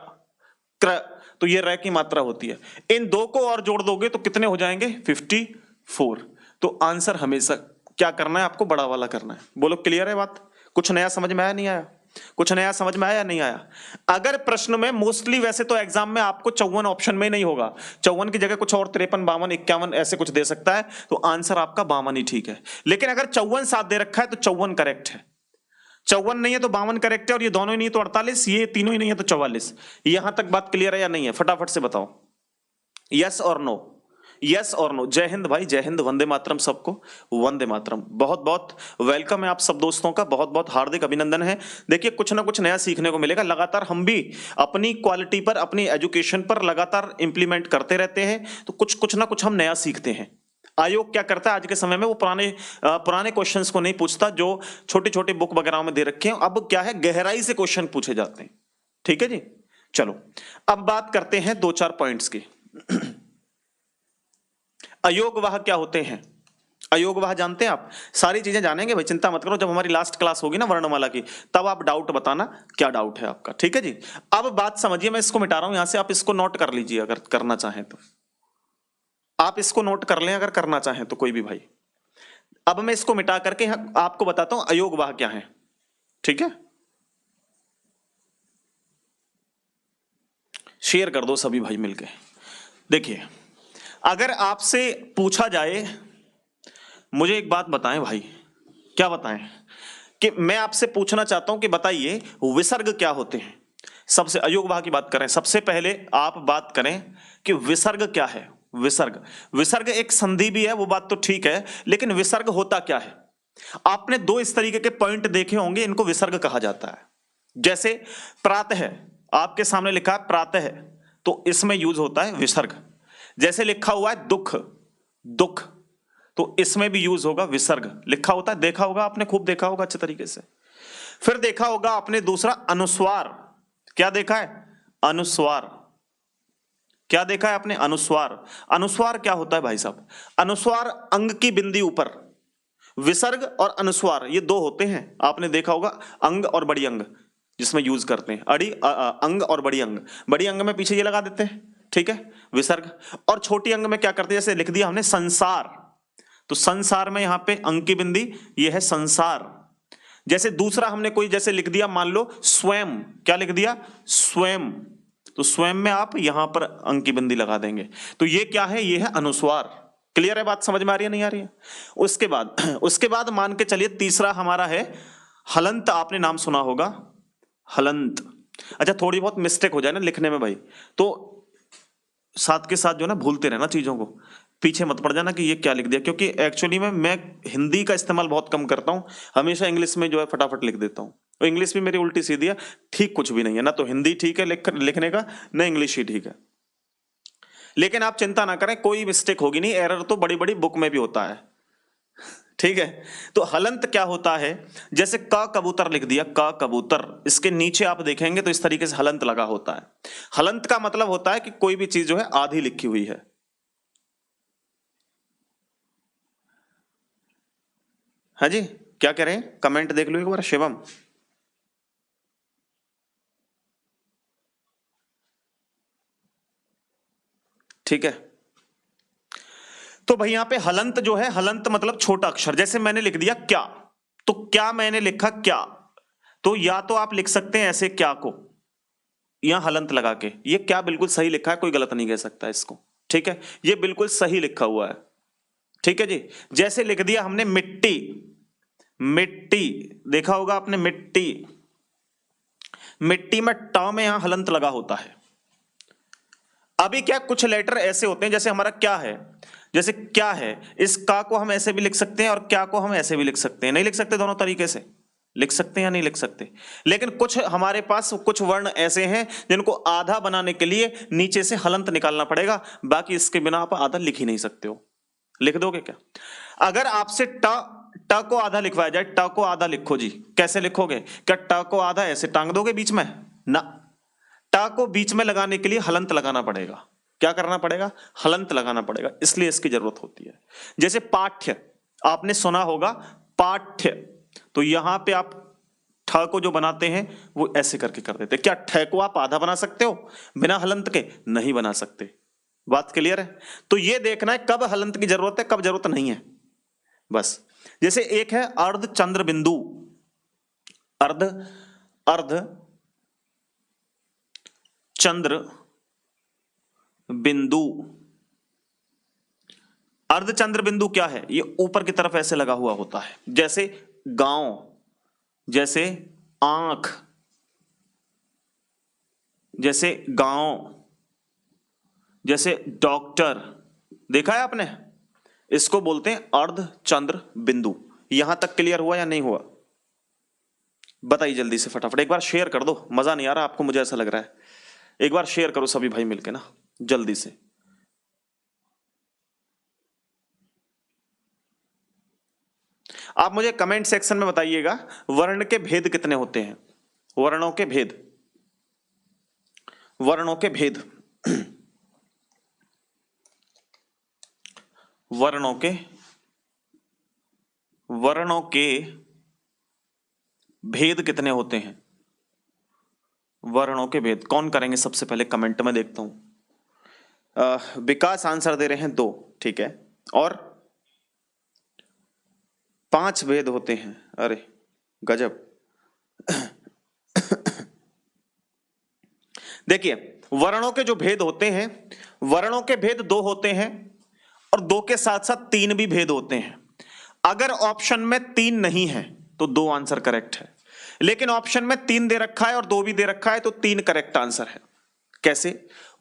क्र, तो ये र की मात्रा होती है। इन 2 को और जोड़ दोगे तो कितने हो जाएंगे 54। तो आंसर हमेशा क्या करना है आपको, बड़ा वाला करना है। बोलो क्लियर है बात, कुछ नया समझ में आया नहीं आया, कुछ नया समझ में आया या नहीं आया। अगर प्रश्न में मोस्टली, वैसे तो एग्जाम में आपको 54 ऑप्शन में ही नहीं होगा, 54 की जगह कुछ और 53, 52, 51 ऐसे कुछ दे सकता है, तो आंसर आपका 52 ही ठीक है। लेकिन अगर 54 साथ दे रखा है तो 54 करेक्ट है, 54 नहीं है तो 52 करेक्ट है, और ये दोनों ही नहीं तो 48, ये तीनों ही नहीं है तो 44। यहां तक बात क्लियर है या नहीं है, फटाफट से बताओ, यस और नो, यस और नो। जय हिंद भाई, जय हिंद, वंदे मातरम, सबको वंदे मातरम। बहुत बहुत वेलकम है आप सब दोस्तों का, बहुत बहुत हार्दिक अभिनंदन है। देखिए कुछ ना कुछ नया सीखने को मिलेगा, लगातार हम भी अपनी क्वालिटी पर, अपनी एजुकेशन पर लगातार इंप्लीमेंट करते रहते हैं, तो कुछ ना कुछ हम नया सीखते हैं। आयोग क्या करता है आज के समय में, वो पुराने क्वेश्चंस को नहीं पूछता जो छोटी छोटी बुक वगैरह में दे रखे हैं। अब क्या है, गहराई से क्वेश्चन पूछे जाते हैं। ठीक है जी, चलो अब बात करते हैं 2-4 पॉइंट्स की। अयोगवाह क्या होते हैं, अयोगवाह जानते हैं आप, सारी चीजें जानेंगे भाई, चिंता मत करो। जब हमारी लास्ट क्लास होगी ना वर्णमाला की, तब आप डाउट बताना क्या डाउट है आपका। ठीक है जी, अब बात समझिए, मैं इसको मिटा रहा हूं यहां से, आप इसको नोट कर लीजिए अगर करना चाहें तो, आप इसको नोट कर लें अगर करना चाहें तो कोई भी भाई। अब मैं इसको मिटा करके आपको बताता हूं अयोगवाह क्या है। ठीक है, शेयर कर दो सभी भाई मिलके। देखिए अगर आपसे पूछा जाए, मुझे एक बात बताएं भाई, क्या बताएं, कि मैं आपसे पूछना चाहता हूं कि बताइए विसर्ग क्या होते हैं। सबसे अयोगवाह की बात करें, सबसे पहले आप बात करें कि विसर्ग क्या है। विसर्ग, विसर्ग एक संधि भी है, वो बात तो ठीक है, लेकिन विसर्ग होता क्या है। आपने 2 इस तरीके के पॉइंट देखे होंगे, इनको विसर्ग कहा जाता है। जैसे प्रातः, आपके सामने लिखा है प्रातः, तो इसमें यूज होता है विसर्ग। जैसे लिखा हुआ है दुख, दुख, तो इसमें भी यूज होगा विसर्ग, लिखा होता है, देखा होगा आपने, खूब देखा होगा अच्छे तरीके से। फिर देखा होगा आपने दूसरा अनुस्वार, क्या देखा है, अनुस्वार, क्या देखा है आपने, अनुस्वार। अनुस्वार क्या होता है भाई साहब, अनुस्वार अंग की बिंदी ऊपर, विसर्ग और अनुस्वार ये 2 होते हैं, आपने देखा होगा, अंग और बड़ी अंग जिसमें यूज करते हैं, अंग और बड़ी अंग। बड़ी अंग में पीछे ये लगा देते हैं, ठीक है, विसर्ग। और छोटी अंग में क्या करते हैं, जैसे लिख दिया हमने संसार, तो संसार में यहां पे अंग की बिंदी, ये है संसार। जैसे दूसरा हमने कोई जैसे लिख दिया, मान लो स्वयं, क्या लिख दिया, स्वयं, तो स्वयं में आप यहां पर अंग की बिंदी लगा देंगे, तो ये क्या है, ये है अनुस्वार। क्लियर है बात, समझ में आ रही है नहीं आ रही है। उसके बाद मान के चलिए तीसरा हमारा है हलंत, आपने नाम सुना होगा हलंत। अच्छा थोड़ी बहुत मिस्टेक हो जाए ना लिखने में भाई, तो साथ के साथ जो ना भूलते रहना चीजों को, पीछे मत पड़ जाना कि ये क्या लिख दिया, क्योंकि एक्चुअली में मैं हिंदी का इस्तेमाल बहुत कम करता हूं, हमेशा इंग्लिश में जो है फटाफट लिख देता हूं। तो इंग्लिश भी मेरी उल्टी सीधी है, ठीक कुछ भी नहीं है, ना तो हिंदी ठीक है लिखने का, ना इंग्लिश ही ठीक है। लेकिन आप चिंता ना करें, कोई मिस्टेक होगी नहीं, एरर तो बड़ी बड़ी बुक में भी होता है। ठीक है, तो हलंत क्या होता है, जैसे क कबूतर लिख दिया, क कबूतर, इसके नीचे आप देखेंगे तो इस तरीके से हलंत लगा होता है। हलंत का मतलब होता है कि कोई भी चीज जो है आधी लिखी हुई है। हाँ जी, क्या कह रहे हैं, कमेंट देख लो एक बार शिवम। ठीक है, तो भाई यहां पे हलंत जो है, हलंत मतलब छोटा अक्षर, जैसे मैंने लिख दिया क्या, तो क्या मैंने लिखा क्या, तो या तो आप लिख सकते हैं ऐसे क्या को, यहां हलंत लगा के, ये क्या बिल्कुल सही लिखा है, कोई गलत नहीं कह सकता इसको, ठीक है, ये बिल्कुल सही लिखा हुआ है, ठीक है जी। जैसे लिख दिया हमने मिट्टी, मिट्टी देखा होगा आपने, मिट्टी, मिट्टी में ट में यहां हलंत लगा होता है। अभी क्या कुछ लेटर ऐसे होते हैं, जैसे हमारा क्या है, जैसे क्या है, इस का को हम ऐसे भी लिख सकते हैं और क्या को हम ऐसे भी लिख सकते हैं, नहीं लिख सकते, दोनों तरीके से लिख सकते हैं या नहीं लिख सकते। लेकिन कुछ हमारे पास कुछ वर्ण ऐसे हैं जिनको आधा बनाने के लिए नीचे से हलंत निकालना पड़ेगा, बाकी इसके बिना आप आधा लिख ही नहीं सकते हो। लिख दोगे क्या? अगर आपसे ट को आधा लिखवाया जाए, ट को आधा लिखो जी, कैसे लिखोगे? क्या ट को आधा ऐसे टांग दोगे बीच में? ना, ट को बीच में लगाने के लिए हलंत लगाना पड़ेगा। क्या करना पड़ेगा? हलंत लगाना पड़ेगा, इसलिए इसकी जरूरत होती है। जैसे पाठ्य, आपने सुना होगा पाठ्य, तो यहां पे आप ठ को जो बनाते हैं वो ऐसे करके कर देते। क्या ठ को आप आधा बना सकते हो बिना हलंत के? नहीं बना सकते। बात क्लियर है? तो ये देखना है कब हलंत की जरूरत है, कब जरूरत नहीं है, बस। जैसे एक है अर्ध चंद्र बिंदु, अर्ध, अर्ध चंद्र बिंदु। अर्धचंद्र बिंदु क्या है? ये ऊपर की तरफ ऐसे लगा हुआ होता है, जैसे गांव, जैसे आंख, जैसे गांव, जैसे डॉक्टर। देखा है आपने? इसको बोलते हैं अर्धचंद्र बिंदु। यहां तक क्लियर हुआ या नहीं हुआ? बताइए जल्दी से फटाफट, एक बार शेयर कर दो, मजा नहीं आ रहा आपको, मुझे ऐसा लग रहा है। एक बार शेयर करो सभी भाई मिलके ना, जल्दी से। आप मुझे कमेंट सेक्शन में बताइएगा वर्ण के भेद कितने होते हैं, वर्णों के भेद, वर्णों के भेद, वर्णों के, वर्णों के भेद कितने होते हैं? वर्णों के भेद कौन करेंगे सबसे पहले? कमेंट में देखता हूं। विकास आंसर दे रहे हैं 2, ठीक है, और 5 भेद होते हैं। अरे गजब। देखिए वर्णों के जो भेद होते हैं, वर्णों के भेद 2 होते हैं और 2 के साथ साथ 3 भी भेद होते हैं। अगर ऑप्शन में 3 नहीं है तो 2 आंसर करेक्ट है, लेकिन ऑप्शन में 3 दे रखा है और 2 भी दे रखा है तो 3 करेक्ट आंसर है। कैसे?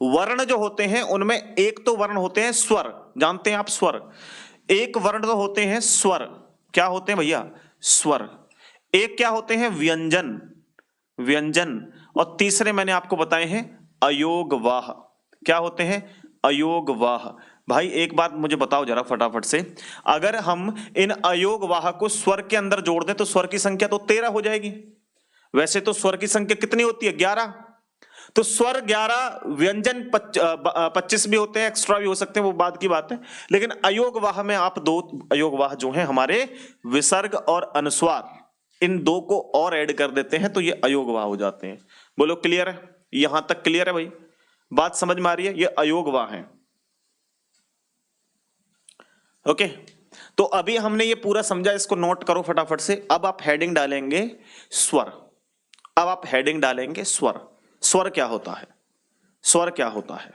वर्ण जो होते हैं उनमें एक तो वर्ण होते हैं स्वर, जानते हैं आप स्वर, एक वर्ण तो होते हैं स्वर, क्या होते हैं भैया? स्वर। एक क्या होते हैं? व्यंजन, व्यंजन। और तीसरे मैंने आपको बताए हैं अयोगवाह। क्या होते हैं? अयोगवाह। भाई एक बात मुझे बताओ जरा फटाफट से, अगर हम इन अयोगवाह को स्वर के अंदर जोड़ दें तो स्वर की संख्या तो 13 हो जाएगी। वैसे तो स्वर की संख्या कितनी होती है? 11। तो स्वर 11, व्यंजन 25 भी होते हैं, एक्स्ट्रा भी हो सकते हैं, वो बात की बात है। लेकिन अयोगवाह में आप 2 अयोगवाह जो हैं हमारे विसर्ग और अनुस्वार, इन 2 को और ऐड कर देते हैं तो ये अयोगवाह हो जाते हैं। बोलो क्लियर है? यहां तक क्लियर है भाई? बात समझ में आ रही है? ये अयोगवाह है। ओके, तो अभी हमने ये पूरा समझा, इसको नोट करो फटाफट से। अब आप हेडिंग डालेंगे स्वर, अब आप हेडिंग डालेंगे स्वर। स्वर क्या होता है? स्वर क्या होता है?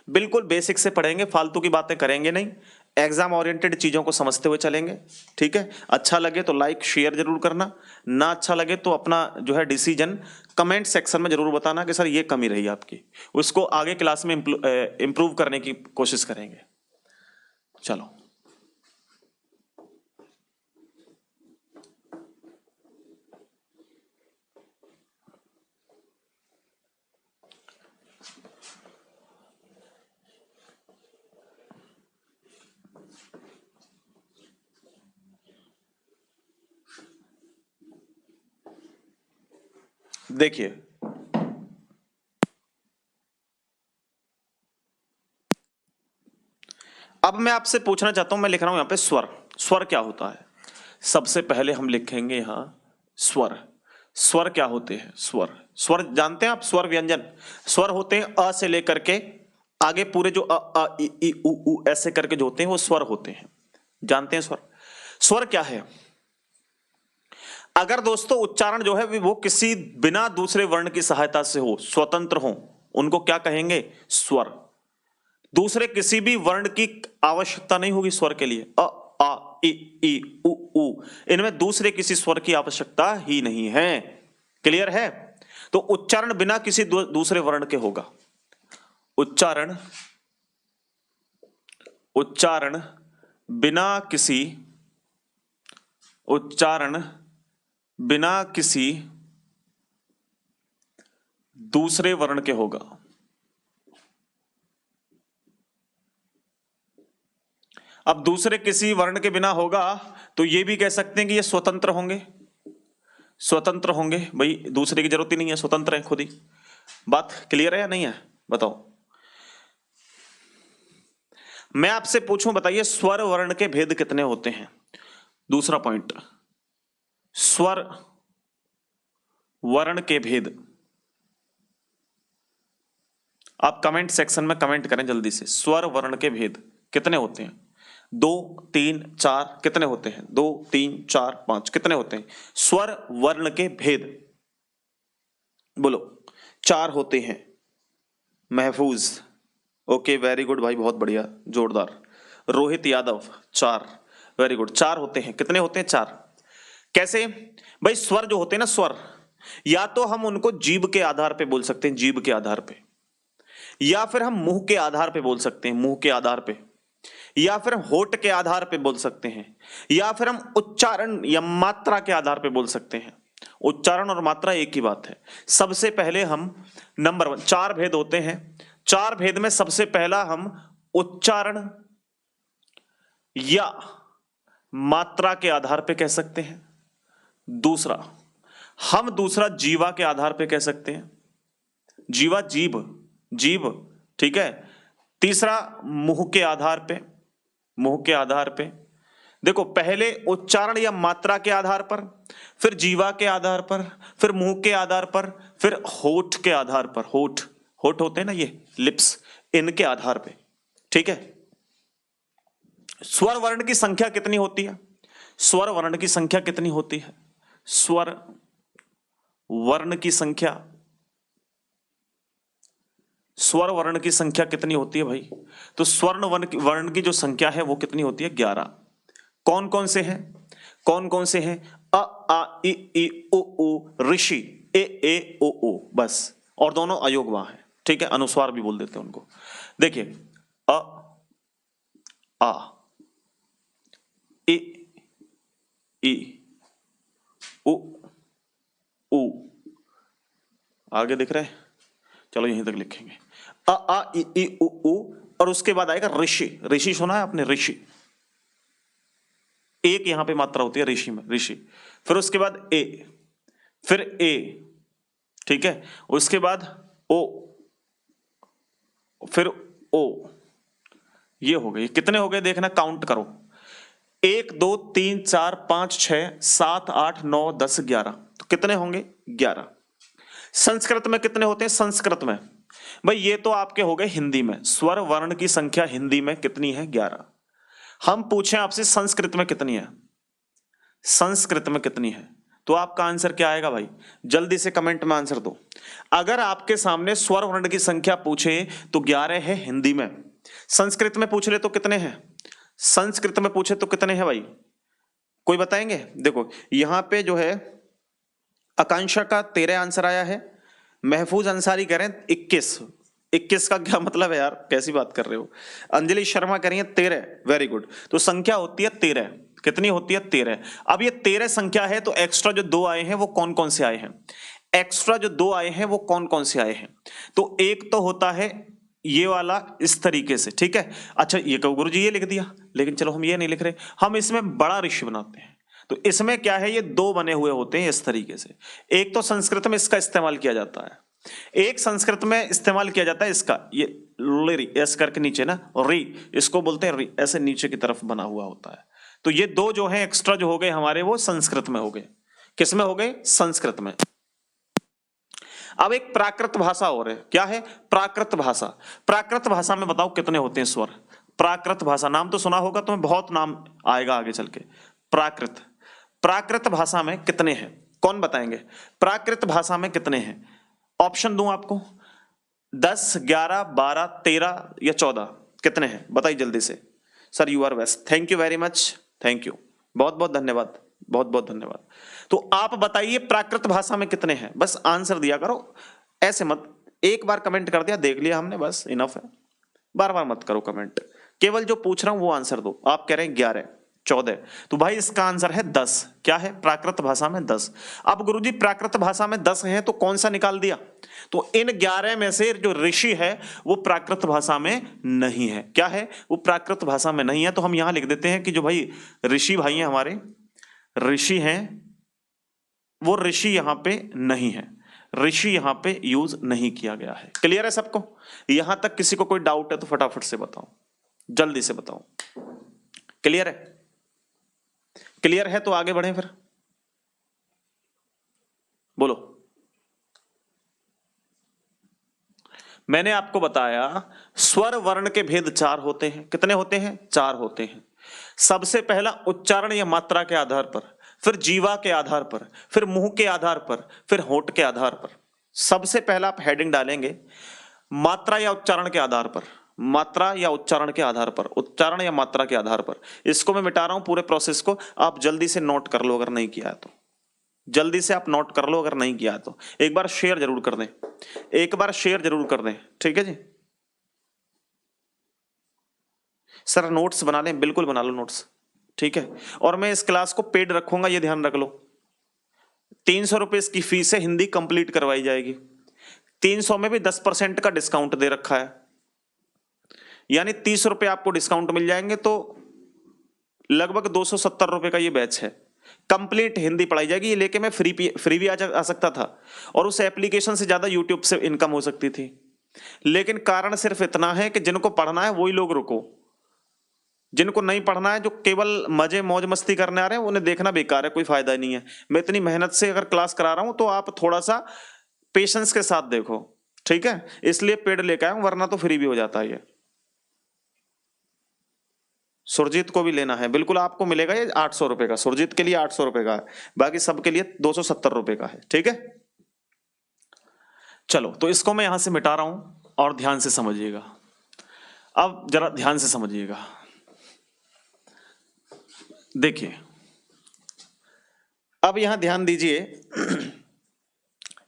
बिल्कुल बेसिक से पढ़ेंगे, फालतू की बातें करेंगे नहीं, एग्जाम ओरिएंटेड चीजों को समझते हुए चलेंगे, ठीक है? अच्छा लगे तो लाइक शेयर जरूर करना, ना अच्छा लगे तो अपना जो है डिसीजन कमेंट सेक्शन में जरूर बताना कि सर ये कमी रही आपकी, उसको आगे क्लास में इंप्रूव करने की कोशिश करेंगे। चलो देखिए, अब मैं आपसे पूछना चाहता हूं, मैं लिख रहा हूं यहां पे स्वर। स्वर क्या होता है? सबसे पहले हम लिखेंगे यहां स्वर। स्वर क्या होते हैं? स्वर, स्वर जानते हैं आप? स्वर व्यंजन, स्वर होते हैं अ से लेकर के आगे पूरे जो अ इ ई उ ऊ ऐसे करके जो होते हैं वो स्वर होते हैं, जानते हैं स्वर? स्वर क्या है? अगर दोस्तों उच्चारण जो है वो किसी बिना दूसरे वर्ण की सहायता से हो, स्वतंत्र हो, उनको क्या कहेंगे? स्वर। दूसरे किसी भी वर्ण की आवश्यकता नहीं होगी स्वर के लिए। अ, आ, इ, उ, ऊ, इनमें दूसरे किसी स्वर की आवश्यकता ही नहीं है। क्लियर है? तो उच्चारण बिना किसी दूसरे वर्ण के होगा। उच्चारण बिना किसी दूसरे वर्ण के होगा। अब दूसरे किसी वर्ण के बिना होगा तो ये भी कह सकते हैं कि ये स्वतंत्र होंगे। स्वतंत्र होंगे भाई, दूसरे की जरूरत ही नहीं है, स्वतंत्र है खुद ही। बात क्लियर है या नहीं है? बताओ। मैं आपसे पूछूं, बताइए स्वर वर्ण के भेद कितने होते हैं? दूसरा पॉइंट, स्वर वर्ण के भेद। आप कमेंट सेक्शन में कमेंट करें जल्दी से। स्वर वर्ण के भेद कितने होते हैं? 2, 3, 4 कितने होते हैं? 2, 3, 4, 5 कितने होते हैं स्वर वर्ण के भेद? बोलो। 4 होते हैं। महफूज, ओके वेरी गुड भाई, बहुत बढ़िया, जोरदार। Rohit Yadav, 4, very good. 4 होते हैं। कितने होते हैं? 4। कैसे भाई? स्वर जो होते हैं ना, स्वर, या तो हम उनको जीभ के आधार पे बोल सकते हैं, जीभ के आधार पे, या फिर हम मुंह के आधार पे बोल सकते हैं, मुंह के आधार पे, या फिर हम होठ के आधार पे बोल सकते हैं, या फिर हम उच्चारण या मात्रा के आधार पे बोल सकते हैं। उच्चारण और मात्रा एक ही बात है। सबसे पहले हम नंबर 1, 4 भेद होते हैं। 4 भेद में सबसे पहला हम उच्चारण या मात्रा के आधार पे कह सकते हैं। दूसरा जीवा के आधार पे कह सकते हैं। जीवा, जीभ, ठीक है। तीसरा मुंह के आधार पे। देखो, पहले उच्चारण या मात्रा के आधार पर, फिर जीवा के आधार पर, फिर मुंह के आधार पर, फिर होठ के आधार पर। होठ होते हैं ना ये, लिप्स, इनके आधार पे, ठीक है। स्वर वर्ण की संख्या कितनी होती है? स्वर वर्ण की संख्या कितनी होती है? स्वर वर्ण की संख्या कितनी होती है भाई? तो स्वर्ण वर्ण की जो संख्या है वो कितनी होती है? 11। कौन कौन से हैं? अ, आ, इ, उ, ऊ, ऋषि, ए, ओ, बस। और दोनों अयोगवा है, ठीक है, अनुस्वार भी बोल देते हैं उनको। देखिए, अ, आ, इ, उ, आगे दिख रहा है? चलो यहीं तक लिखेंगे। अ, आ, इ, उ, और उसके बाद आएगा ऋषि सुना है आपने? ऋषि, एक यहां पे मात्रा होती है ऋषि में, ऋषि। फिर उसके बाद ए, फिर ए, ठीक है। उसके बाद ओ, फिर ओ। ये हो गए। कितने हो गए देखना, काउंट करो। 1, 2, 3, 4, 5, 6, 7, 8, 9, 10, 11। तो कितने होंगे? 11। संस्कृत में कितने होते हैं? संस्कृत में भाई, ये तो आपके हो गए हिंदी में। स्वर वर्ण की संख्या हिंदी में कितनी है? 11। हम पूछें आपसे संस्कृत में कितनी है? संस्कृत में कितनी है? तो आपका आंसर क्या आएगा भाई? जल्दी से कमेंट में आंसर दो। अगर आपके सामने स्वर वर्ण की संख्या पूछे तो 11 है हिंदी में। संस्कृत में पूछ ले तो कितने हैं? संस्कृत में पूछे तो कितने हैं भाई? कोई बताएंगे? देखो यहां पे जो है आकांक्षा का 13 आंसर आया है। महफूज अंसारी कह रहे हैं 21 का क्या मतलब है यार, कैसी बात कर रहे हो? अंजलि शर्मा कह रही है 13, वेरी गुड। तो संख्या होती है 13। कितनी होती है? 13। अब ये 13 संख्या है तो एक्स्ट्रा जो 2 आए हैं वो कौन कौन से आए हैं? एक्स्ट्रा जो 2 आए हैं वो कौन कौन से आए हैं? तो एक तो होता है ये वाला इस तरीके से, ठीक है। अच्छा ये कहो गुरु जी ये लिख दिया, लेकिन चलो हम ये नहीं लिख रहे, हम इसमें बड़ा ऋषि बनाते हैं। तो इसमें क्या है, ये 2 बने हुए होते हैं इस तरीके से। एक तो संस्कृत में इसका इस्तेमाल किया जाता है, एक संस्कृत में इस्तेमाल किया जाता है इसका, ये री, एस करके नीचे ना, री, इसको बोलते हैं री, ऐसे नीचे की तरफ बना हुआ होता है। तो ये 2 जो है एक्स्ट्रा जो हो गए हमारे, वो संस्कृत में हो गए। किसमें हो गए? संस्कृत में। अब एक प्राकृत भाषा और है। क्या है? प्राकृत भाषा। प्राकृत भाषा में बताओ कितने होते हैं स्वर? प्राकृत भाषा नाम तो सुना होगा तुम्हें, बहुत नाम आएगा आगे चल के। प्राकृत प्राकृत भाषा में कितने हैं? कौन बताएंगे? प्राकृत भाषा में कितने हैं? ऑप्शन दूं आपको? 10, 11, 12, 13 या 14? कितने हैं बताइए जल्दी से। Sir you are best, thank you very much, thank you, बहुत बहुत धन्यवाद, बहुत बहुत धन्यवाद। तो आप बताइए प्राकृत भाषा में कितने हैं, बस आंसर दिया करो, ऐसे मत, एक बार कमेंट कर दिया देख लिया हमने, बस इनफ है, बार बार मत करो कमेंट, केवल जो पूछ रहा हूं वो आंसर दो। आप कह रहे हैं 11, 14, तो भाई इसका आंसर है 10। क्या है? प्राकृत भाषा में 10। अब गुरुजी प्राकृत भाषा में 10 हैं तो कौन सा निकाल दिया? तो इन 11 में से जो ऋषि है वो प्राकृत भाषा में नहीं है। क्या है? वो प्राकृत भाषा में नहीं है। तो हम यहां लिख देते हैं कि जो भाई ऋषि भाई हैं हमारे, ऋषि हैं, वो ऋषि यहां पे नहीं है, ऋषि यहां पे यूज नहीं किया गया है। क्लियर है सबको? यहां तक किसी को कोई डाउट है तो फटाफट से बताओ, जल्दी से बताओ। क्लियर है? क्लियर है तो आगे बढ़ें फिर, बोलो। मैंने आपको बताया स्वर वर्ण के भेद 4 होते हैं। कितने होते हैं? 4 होते हैं। सबसे पहला उच्चारण या मात्रा के आधार पर, फिर जीवा के आधार पर, फिर मुंह के आधार पर, फिर होंठ के आधार पर। सबसे पहला आप हेडिंग डालेंगे मात्रा या उच्चारण के आधार पर, मात्रा या उच्चारण के आधार पर, उच्चारण या मात्रा के आधार पर। इसको मैं मिटा रहा हूं पूरे प्रोसेस को, आप जल्दी से नोट कर लो अगर नहीं किया है तो, जल्दी से आप नोट कर लो अगर नहीं किया है तो। एक बार शेयर जरूर कर दें, एक बार शेयर जरूर कर दें, ठीक है जी। सर नोट्स बना लें, बिल्कुल बना लो नोट्स, ठीक है। और मैं इस क्लास को पेड रखूंगा, ये ध्यान रख लो। 300 रुपए इसकी फीस है, हिंदी कंप्लीट करवाई जाएगी। 300 में भी 10% का डिस्काउंट दे रखा है, यानी 30 रुपए आपको डिस्काउंट मिल जाएंगे, तो लगभग 270 रुपए का ये बैच है। कंप्लीट हिंदी पढ़ाई जाएगी। ये लेके मैं फ्री भी आ सकता था और उस एप्लीकेशन से ज्यादा यूट्यूब से इनकम हो सकती थी, लेकिन कारण सिर्फ इतना है कि जिनको पढ़ना है वही लोग रुको, जिनको नहीं पढ़ना है, जो केवल मजे मौज मस्ती करने आ रहे हैं, उन्हें देखना बेकार है, कोई फायदा नहीं है। मैं इतनी मेहनत से अगर क्लास करा रहा हूं तो आप थोड़ा सा पेशेंस के साथ देखो, ठीक है। इसलिए पेड लेके आया हूं, वरना तो फ्री भी हो जाता है ये। सुरजीत को भी लेना है, बिल्कुल आपको मिलेगा ये 800 रुपए का, सुरजीत के लिए 800 रुपए का है, बाकी सबके लिए 270 रुपए का है, ठीक है। चलो तो इसको मैं यहां से मिटा रहा हूं और ध्यान से समझिएगा। अब जरा ध्यान से समझिएगा, देखिए अब यहां ध्यान दीजिए।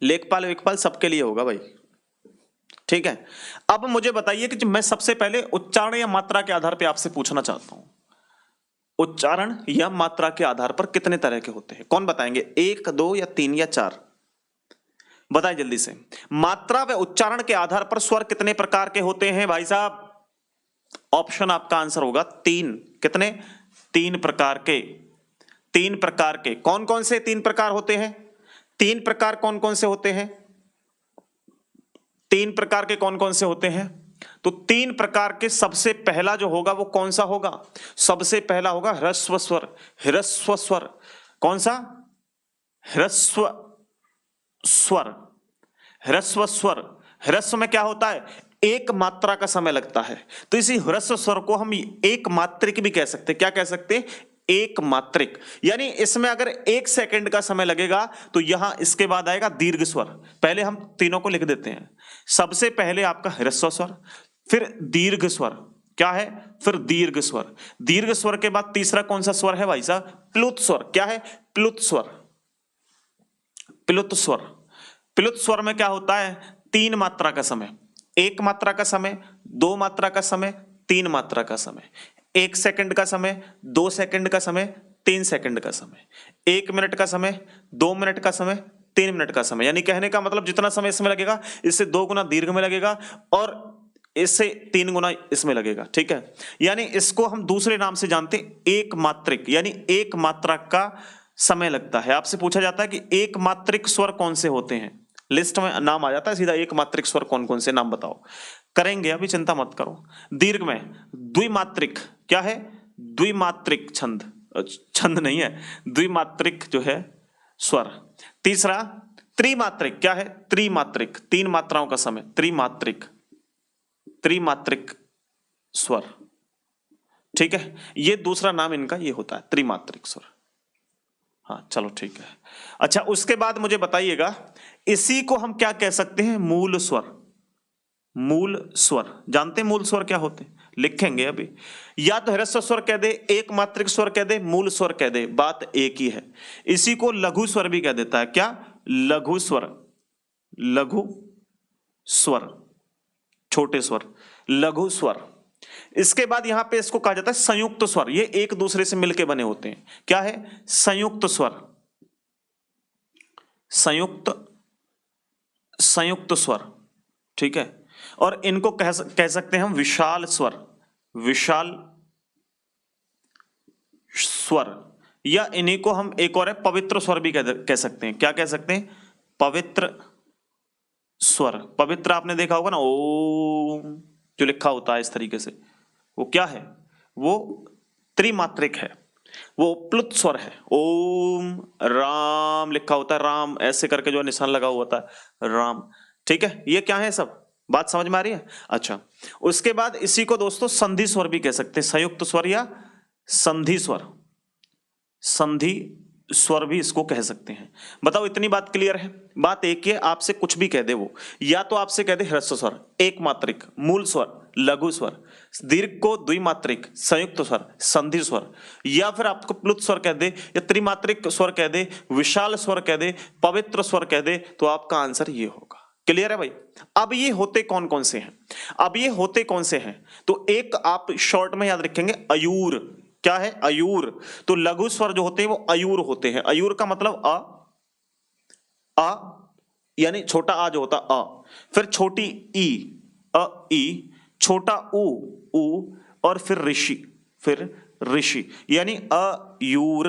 लेखपाल वेखपाल सबके लिए होगा भाई, ठीक है। अब मुझे बताइए कि मैं सबसे पहले उच्चारण या मात्रा के आधार पर आपसे पूछना चाहता हूं, उच्चारण या मात्रा के आधार पर कितने तरह के होते हैं? कौन बताएंगे? 1, 2 या 3 या 4? बताएं जल्दी से। मात्रा व उच्चारण के आधार पर स्वर कितने प्रकार के होते हैं भाई साहब? ऑप्शन आपका आंसर होगा 3। कितने? 3 प्रकार के। 3 प्रकार के। कौन कौन से 3 प्रकार होते हैं? 3 प्रकार कौन कौन से होते हैं? 3 प्रकार के कौन कौन से होते हैं? तो 3 प्रकार के सबसे पहला जो होगा वो कौन सा होगा? सबसे पहला होगा ह्रस्व स्वर। ह्रस्व स्वर। कौन सा? ह्रस्व स्वर। ह्रस्व स्वर। ह्रस्व में क्या होता है? एक मात्रा का समय लगता है, तो इसी ह्रस्व स्वर को हम एक मात्रिक भी कह सकते हैं। क्या कह सकते हैं? एक मात्रिक। यानी इसमें अगर 1 सेकंड का समय लगेगा तो यहां इसके बाद आएगा दीर्घ स्वर। पहले हम तीनों को लिख देते हैं। सबसे पहले आपका ह्रस्व स्वर, फिर दीर्घ स्वर। क्या है? फिर दीर्घ स्वर। दीर्घ स्वर के बाद तीसरा कौन सा स्वर है भाई साहब? प्लुत स्वर। क्या है? प्लुत स्वर। प्लुत स्वर। प्लुत स्वर में क्या होता है? 3 मात्रा का समय, 1 मात्रा का समय, 2 मात्रा का समय, 3 मात्रा का समय। 1 सेकंड का समय, 2 सेकंड का समय, 3 सेकंड का समय, 1 मिनट का समय, 2 मिनट का समय, 3 मिनट का समय। यानी कहने का मतलब जितना समय इसमें लगेगा इससे 2 गुना दीर्घ में लगेगा और इससे 3 गुना इसमें लगेगा, ठीक है। यानी इसको हम दूसरे नाम से जानते हैं एक मात्रिक, यानी एक मात्रा का समय लगता है। आपसे पूछा जाता है कि एक मात्रिक स्वर कौन से होते हैं, लिस्ट में नाम आ जाता है सीधा, एक मात्रिक स्वर कौन कौन से, नाम बताओ। करेंगे, अभी चिंता मत करो। दीर्घ में द्विमात्रिक। क्या है? द्विमात्रिक छंद, छंद नहीं है, द्विमात्रिक जो है स्वर। तीसरा त्रिमात्रिक। क्या है? त्रिमात्रिक, 3 मात्राओं का समय, त्रिमात्रिक, त्रिमात्रिक स्वर, ठीक है। ये दूसरा नाम इनका ये होता है त्रिमात्रिक स्वर। हाँ चलो ठीक है। अच्छा उसके बाद मुझे बताइएगा, इसी को हम क्या कह सकते हैं? मूल स्वर। मूल स्वर जानते हैं मूल स्वर क्या होते हैं? लिखेंगे अभी। या तो ह्रस्व स्वर कह दे, एक मात्रिक स्वर कह दे, मूल स्वर कह दे, बात एक ही है। इसी को लघु स्वर भी कह देता है। क्या? लघु स्वर। लघु स्वर, छोटे स्वर, लघु स्वर। इसके बाद यहां पे इसको कहा जाता है संयुक्त स्वर। ये एक दूसरे से मिलके बने होते हैं। क्या है? संयुक्त स्वर। संयुक्त, संयुक्त स्वर, ठीक है। और इनको कह सकते हैं हम विशाल स्वर। विशाल स्वर, या इन्हीं को हम एक और है पवित्र स्वर भी कह सकते हैं। क्या कह सकते हैं? पवित्र स्वर। पवित्र आपने देखा होगा ना, ओम जो लिखा होता है इस तरीके से, वो क्या है? वो त्रिमात्रिक है, वो प्लुत स्वर है। ओम राम लिखा होता है, राम ऐसे करके जो निशान लगा हुआ होता है, राम। ठीक है, ये क्या है सब? बात समझ में आ रही है? अच्छा, उसके बाद इसी को दोस्तों संधि स्वर भी कह सकते हैं, संयुक्त स्वर या संधि स्वर। संधि स्वर भी इसको कह सकते हैं। बताओ इतनी बात क्लियर है? बात एक ही है, आपसे कुछ भी कह दे वो, या तो आपसे कह दे ह्रस्व स्वर, एक मात्रिक, मूल स्वर, लघु स्वर, दीर्घ को द्विमात्रिक, संयुक्त स्वर, संधि स्वर, या फिर आपको प्लुत स्वर कह दे, या त्रिमात्रिक स्वर कह दे, विशाल स्वर कह दे, पवित्र स्वर कह दे, तो आपका आंसर ये होगा। क्लियर है भाई? अब ये होते कौन कौन से हैं? अब ये होते कौन से हैं? तो एक आप शॉर्ट में याद रखेंगे, अयूर। क्या है? अयूर। तो लघु स्वर जो होते हैं वो अयूर होते हैं। अयूर का मतलब अ यानी छोटा आ जो होता अ, फिर छोटी ई, अ ई, छोटा उ, और फिर ऋषि, फिर ऋषि, यानी अयूर।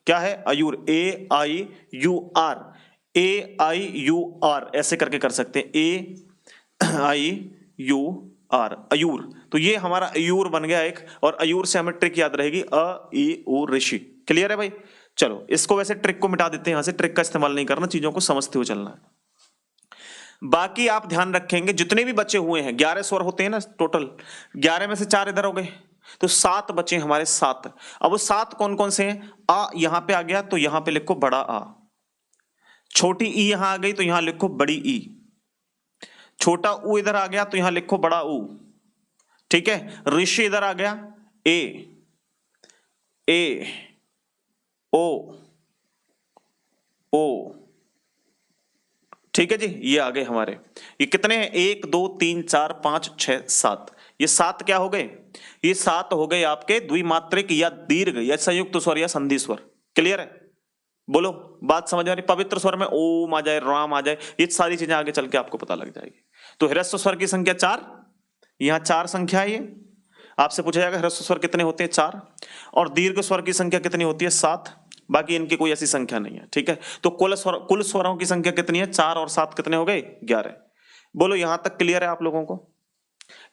क्या है? अयूर। A I U R, A I U R ऐसे करके कर सकते हैं, ए आई यू आर, अयूर। तो ये हमारा अयूर बन गया एक, और अयूर से हमें ट्रिक याद रहेगी, अ ई उ ऋषि। क्लियर है भाई? चलो इसको वैसे ट्रिक को मिटा देते हैं, यहां से ट्रिक का इस्तेमाल नहीं करना, चीजों को समझते हुए चलना है। बाकी आप ध्यान रखेंगे जितने भी बचे हुए हैं, 11 स्वर होते हैं ना टोटल, 11 में से 4 इधर हो गए, तो 7 बचे हमारे, 7। अब वो 7 कौन कौन से हैं? आ यहां पे आ गया तो यहां पे लिखो बड़ा आ, छोटी ई यहां आ गई तो यहां लिखो बड़ी ई, छोटा ऊ इधर आ गया तो यहां लिखो बड़ा ऊ। ठीक है, ऋषि इधर आ गया, ए ओ ओ। ठीक है जी, ये आ गए हमारे। ये कितने हैं? 1 2 3 4 5 6 7। ये 7 क्या हो गए? ये 7 हो गए आपके द्विमात्रिक या दीर्घ या संयुक्त स्वर या संधि स्वर। क्लियर है? बोलो, बात समझ आ रही? पवित्र स्वर में ओम आ जाए, राम आ जाए, ये सारी चीजें आगे चल के आपको पता लग जाएगी। तो ह्रस्व स्वर की संख्या 4, यहां 4 संख्या है। ये आपसे पूछा जाएगा ह्रस्व स्वर कितने होते हैं? 4। और दीर्घ स्वर की संख्या कितनी होती है? 7। बाकी इनकी कोई ऐसी संख्या नहीं है। ठीक है, तो कुल स्वरों की संख्या कितनी है? 4 और 7 कितने हो गए? 11। बोलो यहां तक क्लियर है आप लोगों को?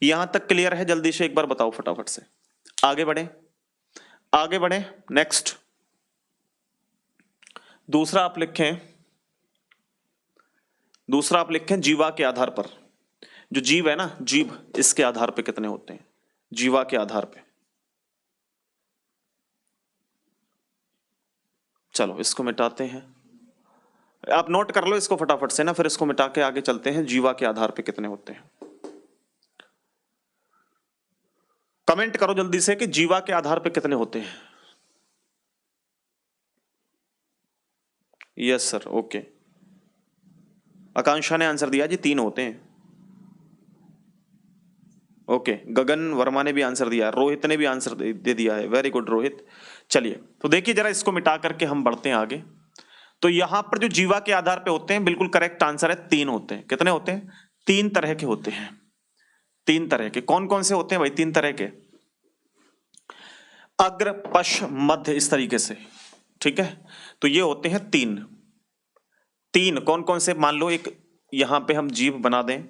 यहां तक क्लियर है? जल्दी से एक बार बताओ फटाफट से, आगे बढ़े, आगे बढ़े। नेक्स्ट दूसरा आप लिखें, दूसरा आप लिखें जीवा के आधार पर। जो जीव है ना, जीव, इसके आधार पे कितने होते हैं? जीवा के आधार पे। चलो इसको मिटाते हैं, आप नोट कर लो इसको फटाफट से ना, फिर इसको मिटा के आगे चलते हैं। जीवा के आधार पे कितने होते हैं? कमेंट करो जल्दी से कि जीवा के आधार पे कितने होते हैं। Yes sir, okay. आकांक्षा ने आंसर दिया जी 3 होते हैं। ओके, गगन वर्मा ने भी आंसर दिया, रोहित ने भी आंसर दे दिया है। Very good Rohit. चलिए तो देखिए जरा, इसको मिटा करके हम बढ़ते हैं आगे। तो यहां पर जो जीवा के आधार पे होते हैं, बिल्कुल करेक्ट आंसर है, 3 होते हैं। कितने होते हैं? 3 तरह के होते हैं। 3 तरह के कौन कौन से होते हैं भाई? 3 तरह के, अग्र पश्च मध्य, इस तरीके से। ठीक है, तो ये होते हैं 3। 3 कौन कौन से? मान लो एक यहां पे हम जीव बना दें।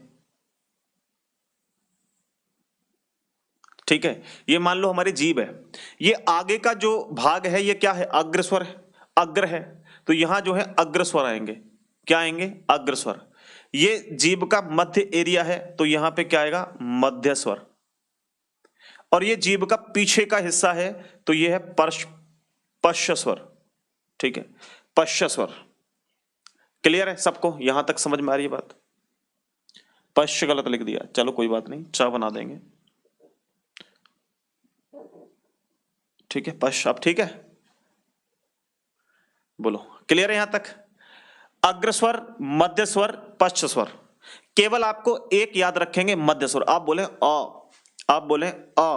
ठीक है, ये मान लो हमारी जीभ है, ये आगे का जो भाग है ये क्या है? अग्र स्वर है, अग्र है, तो यहां जो है अग्र स्वर आएंगे। क्या आएंगे? अग्र स्वर। ये जीभ का मध्य एरिया है, तो यहां पे क्या आएगा? मध्य स्वर। और ये जीभ का पीछे का हिस्सा है, तो ये है पश्च स्वर। ठीक है, पश्च स्वर। क्लियर है सबको, यहां तक समझ में आ रही है बात? पश्च गलत लिख दिया, चलो कोई बात नहीं, च बना देंगे। ठीक है, पश्च। अब ठीक है, बोलो क्लियर है यहां तक? अग्र स्वर, मध्य स्वर, पश्च स्वर। केवल आपको एक याद रखेंगे, मध्य स्वर। आप बोले अ, आप बोले अ,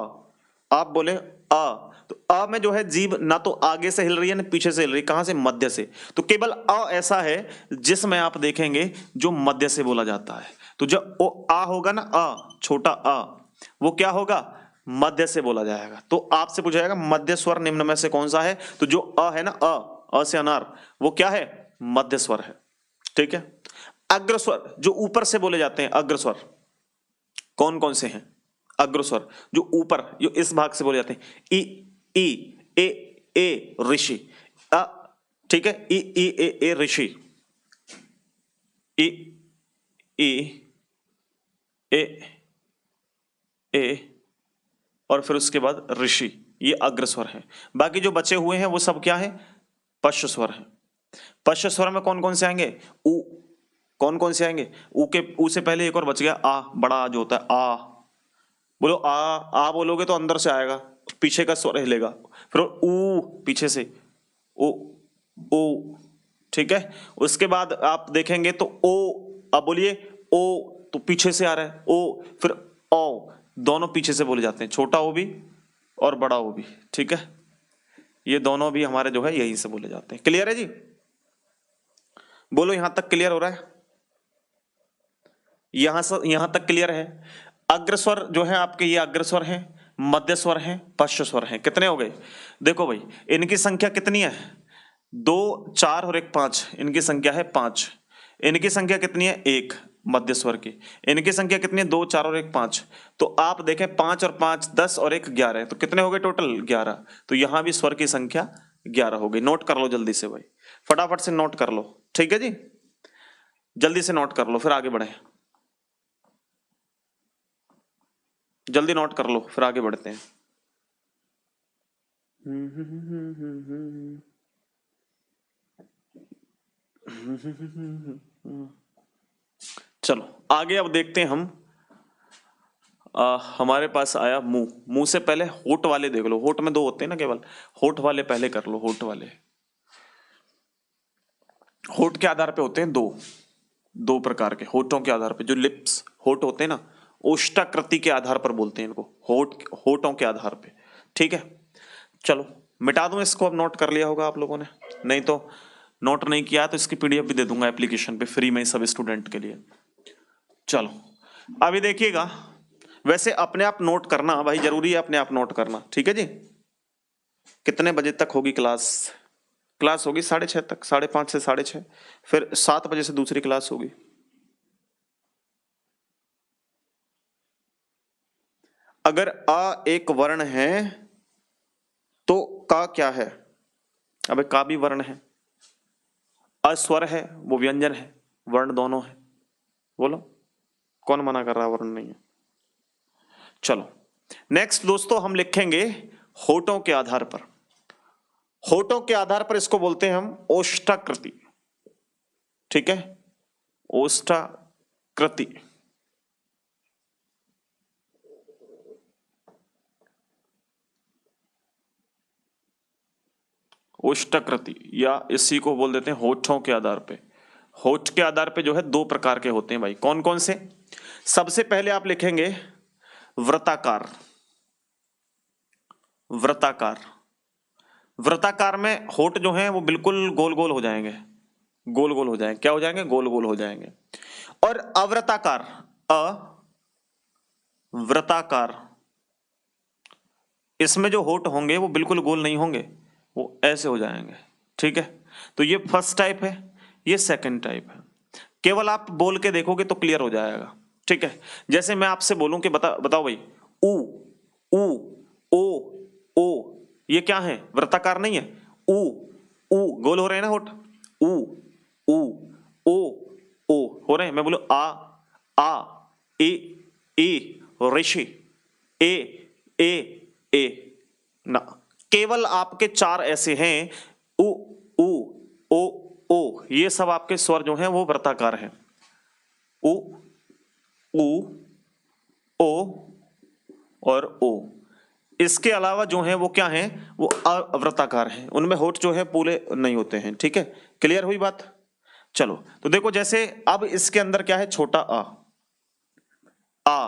आप बोले अ, तो अ में जो है जीभ ना तो आगे से हिल रही है ना पीछे से हिल रही है, कहां से? मध्य से। तो केवल अ ऐसा है जिसमें आप देखेंगे जो मध्य से बोला जाता है। तो जब ओ आ होगा ना, अ छोटा अ, वो क्या होगा? मध्य से बोला जाएगा। तो आपसे पूछा जाएगा मध्य स्वर निम्न में से कौन सा है? तो जो अ है ना, अ से अनार, वो क्या है? मध्य स्वर है। ठीक है। अग्र स्वर जो ऊपर से बोले जाते हैं, अग्र स्वर कौन कौन से हैं? अग्र स्वर जो ऊपर, जो इस भाग से बोले जाते हैं, ई ई ए ए ऋषि, अ, ठीक है, ई ई ए ऋषि, ई ई ए ए, और फिर उसके बाद ऋषि, ये अग्र स्वर है। बाकी जो बचे हुए हैं वो सब क्या है? पश्च स्वर है। पश्च स्वर में कौन कौन से आएंगे? उ, कौन कौन से आएंगे? ऊ के, ऊ से पहले एक और बच गया, आ, बड़ा आ जो होता है, आ। बोलो आ बोलोगे तो अंदर से आएगा, पीछे का स्वर हिलेगा। फिर ऊ पीछे से, ओ ओ, ठीक है। उसके बाद आप देखेंगे तो ओ, अब बोलिए ओ, तो पीछे से आ रहा है ओ, फिर ओ, दोनों पीछे से बोले जाते हैं, छोटा ओ भी और बड़ा ओ भी। ठीक है, ये दोनों भी हमारे जो है यहीं से बोले जाते हैं। क्लियर है जी? बोलो यहां तक क्लियर हो रहा है? यहां तक क्लियर है? अग्रस्वर जो है आपके, ये अग्रस्वर हैं, मध्य स्वर हैं, पश्च स्वर हैं। कितने हो गए? देखो भाई, इनकी संख्या कितनी है? 2, 4 और 1 5, इनकी संख्या है 5। इनकी संख्या कितनी है? 1 मध्य स्वर की। इनकी संख्या कितनी है? 2, 4 और 1 5। तो आप देखें 5 और 5 10 और 1 11, तो कितने हो गए टोटल? 11। तो यहां भी स्वर की संख्या 11 हो गई। नोट कर लो जल्दी से भाई, फटाफट से नोट कर लो। ठीक है जी, जल्दी से नोट कर लो, फिर आगे बढ़े। जल्दी नोट कर लो, फिर आगे बढ़ते हैं। चलो आगे अब देखते हैं हम। हमारे पास आया मुंह। मुंह से पहले होठ वाले देख लो। होठ में 2 होते हैं ना केवल, होठ वाले पहले कर लो। होठ वाले, होठ के आधार पे होते हैं 2 प्रकार के। होठों के आधार पे जो लिप्स होठ होते हैं ना, ओष्ठाकृति के आधार पर बोलते हैं इनको, होठ, होठों के आधार पे। ठीक है, चलो मिटा दूं इसको। अब नोट कर लिया होगा आप लोगों ने, नहीं तो नोट नहीं किया तो इसकी पीडीएफ भी दे दूंगा एप्लीकेशन पे फ्री में सब स्टूडेंट के लिए। चलो अभी देखिएगा, वैसे अपने आप नोट करना भाई जरूरी है, अपने आप नोट करना। ठीक है जी? कितने बजे तक होगी क्लास? क्लास होगी 6:30 तक, 5:30 से 6:30, फिर 7 बजे से दूसरी क्लास होगी। अगर अ एक वर्ण है तो का क्या है? अबे का भी वर्ण है, अस्वर है, वो व्यंजन है, वर्ण दोनों है। बोलो कौन मना कर रहा वर्ण नहीं है? चलो नेक्स्ट दोस्तों हम लिखेंगे होठों के आधार पर। होठों के आधार पर इसको बोलते हैं हम ओष्ठाकृति। ठीक है, ओष्ठाकृति। ओष्ठाकृति या इसी को बोल देते हैं होठों के आधार पे। होठ के आधार पे जो है 2 प्रकार के होते हैं भाई। कौन कौन से? सबसे पहले आप लिखेंगे वृत्ताकार। वृत्ताकार, वृत्ताकार में होठ जो हैं वो बिल्कुल गोल गोल हो जाएंगे। गोल गोल हो जाएंगे, क्या हो जाएंगे? गोल गोल हो जाएंगे। और अवृत्ताकार, अवृत्ताकार, इसमें जो होठ होंगे वो बिल्कुल गोल नहीं होंगे, वो ऐसे हो जाएंगे। ठीक है, तो ये फर्स्ट टाइप है, ये सेकंड टाइप है। केवल आप बोल के देखोगे तो क्लियर हो जाएगा। ठीक है, जैसे मैं आपसे बोलूं कि बताओ भाई, ऊ, ऊ, ओ, ओ, ये क्या है? वृत्ताकार नहीं है। ऊ, ऊ गोल हो रहे हैं ना होठ, ऊ, ऊ, ओ, ओ हो रहे हैं। मैं बोलूं आ, ए, ऋषि, ए, ए ना। केवल आपके 4 ऐसे हैं, उ, उ, ओ ओ, ये सब आपके स्वर जो हैं वो वृत्ताकार हैं। उ उ ओ और ओ। इसके अलावा जो है वो क्या है, वो अवृत्ताकार हैं, उनमें होठ जो है पूरे नहीं होते हैं। ठीक है, क्लियर हुई बात। चलो तो देखो, जैसे अब इसके अंदर क्या है, छोटा आ,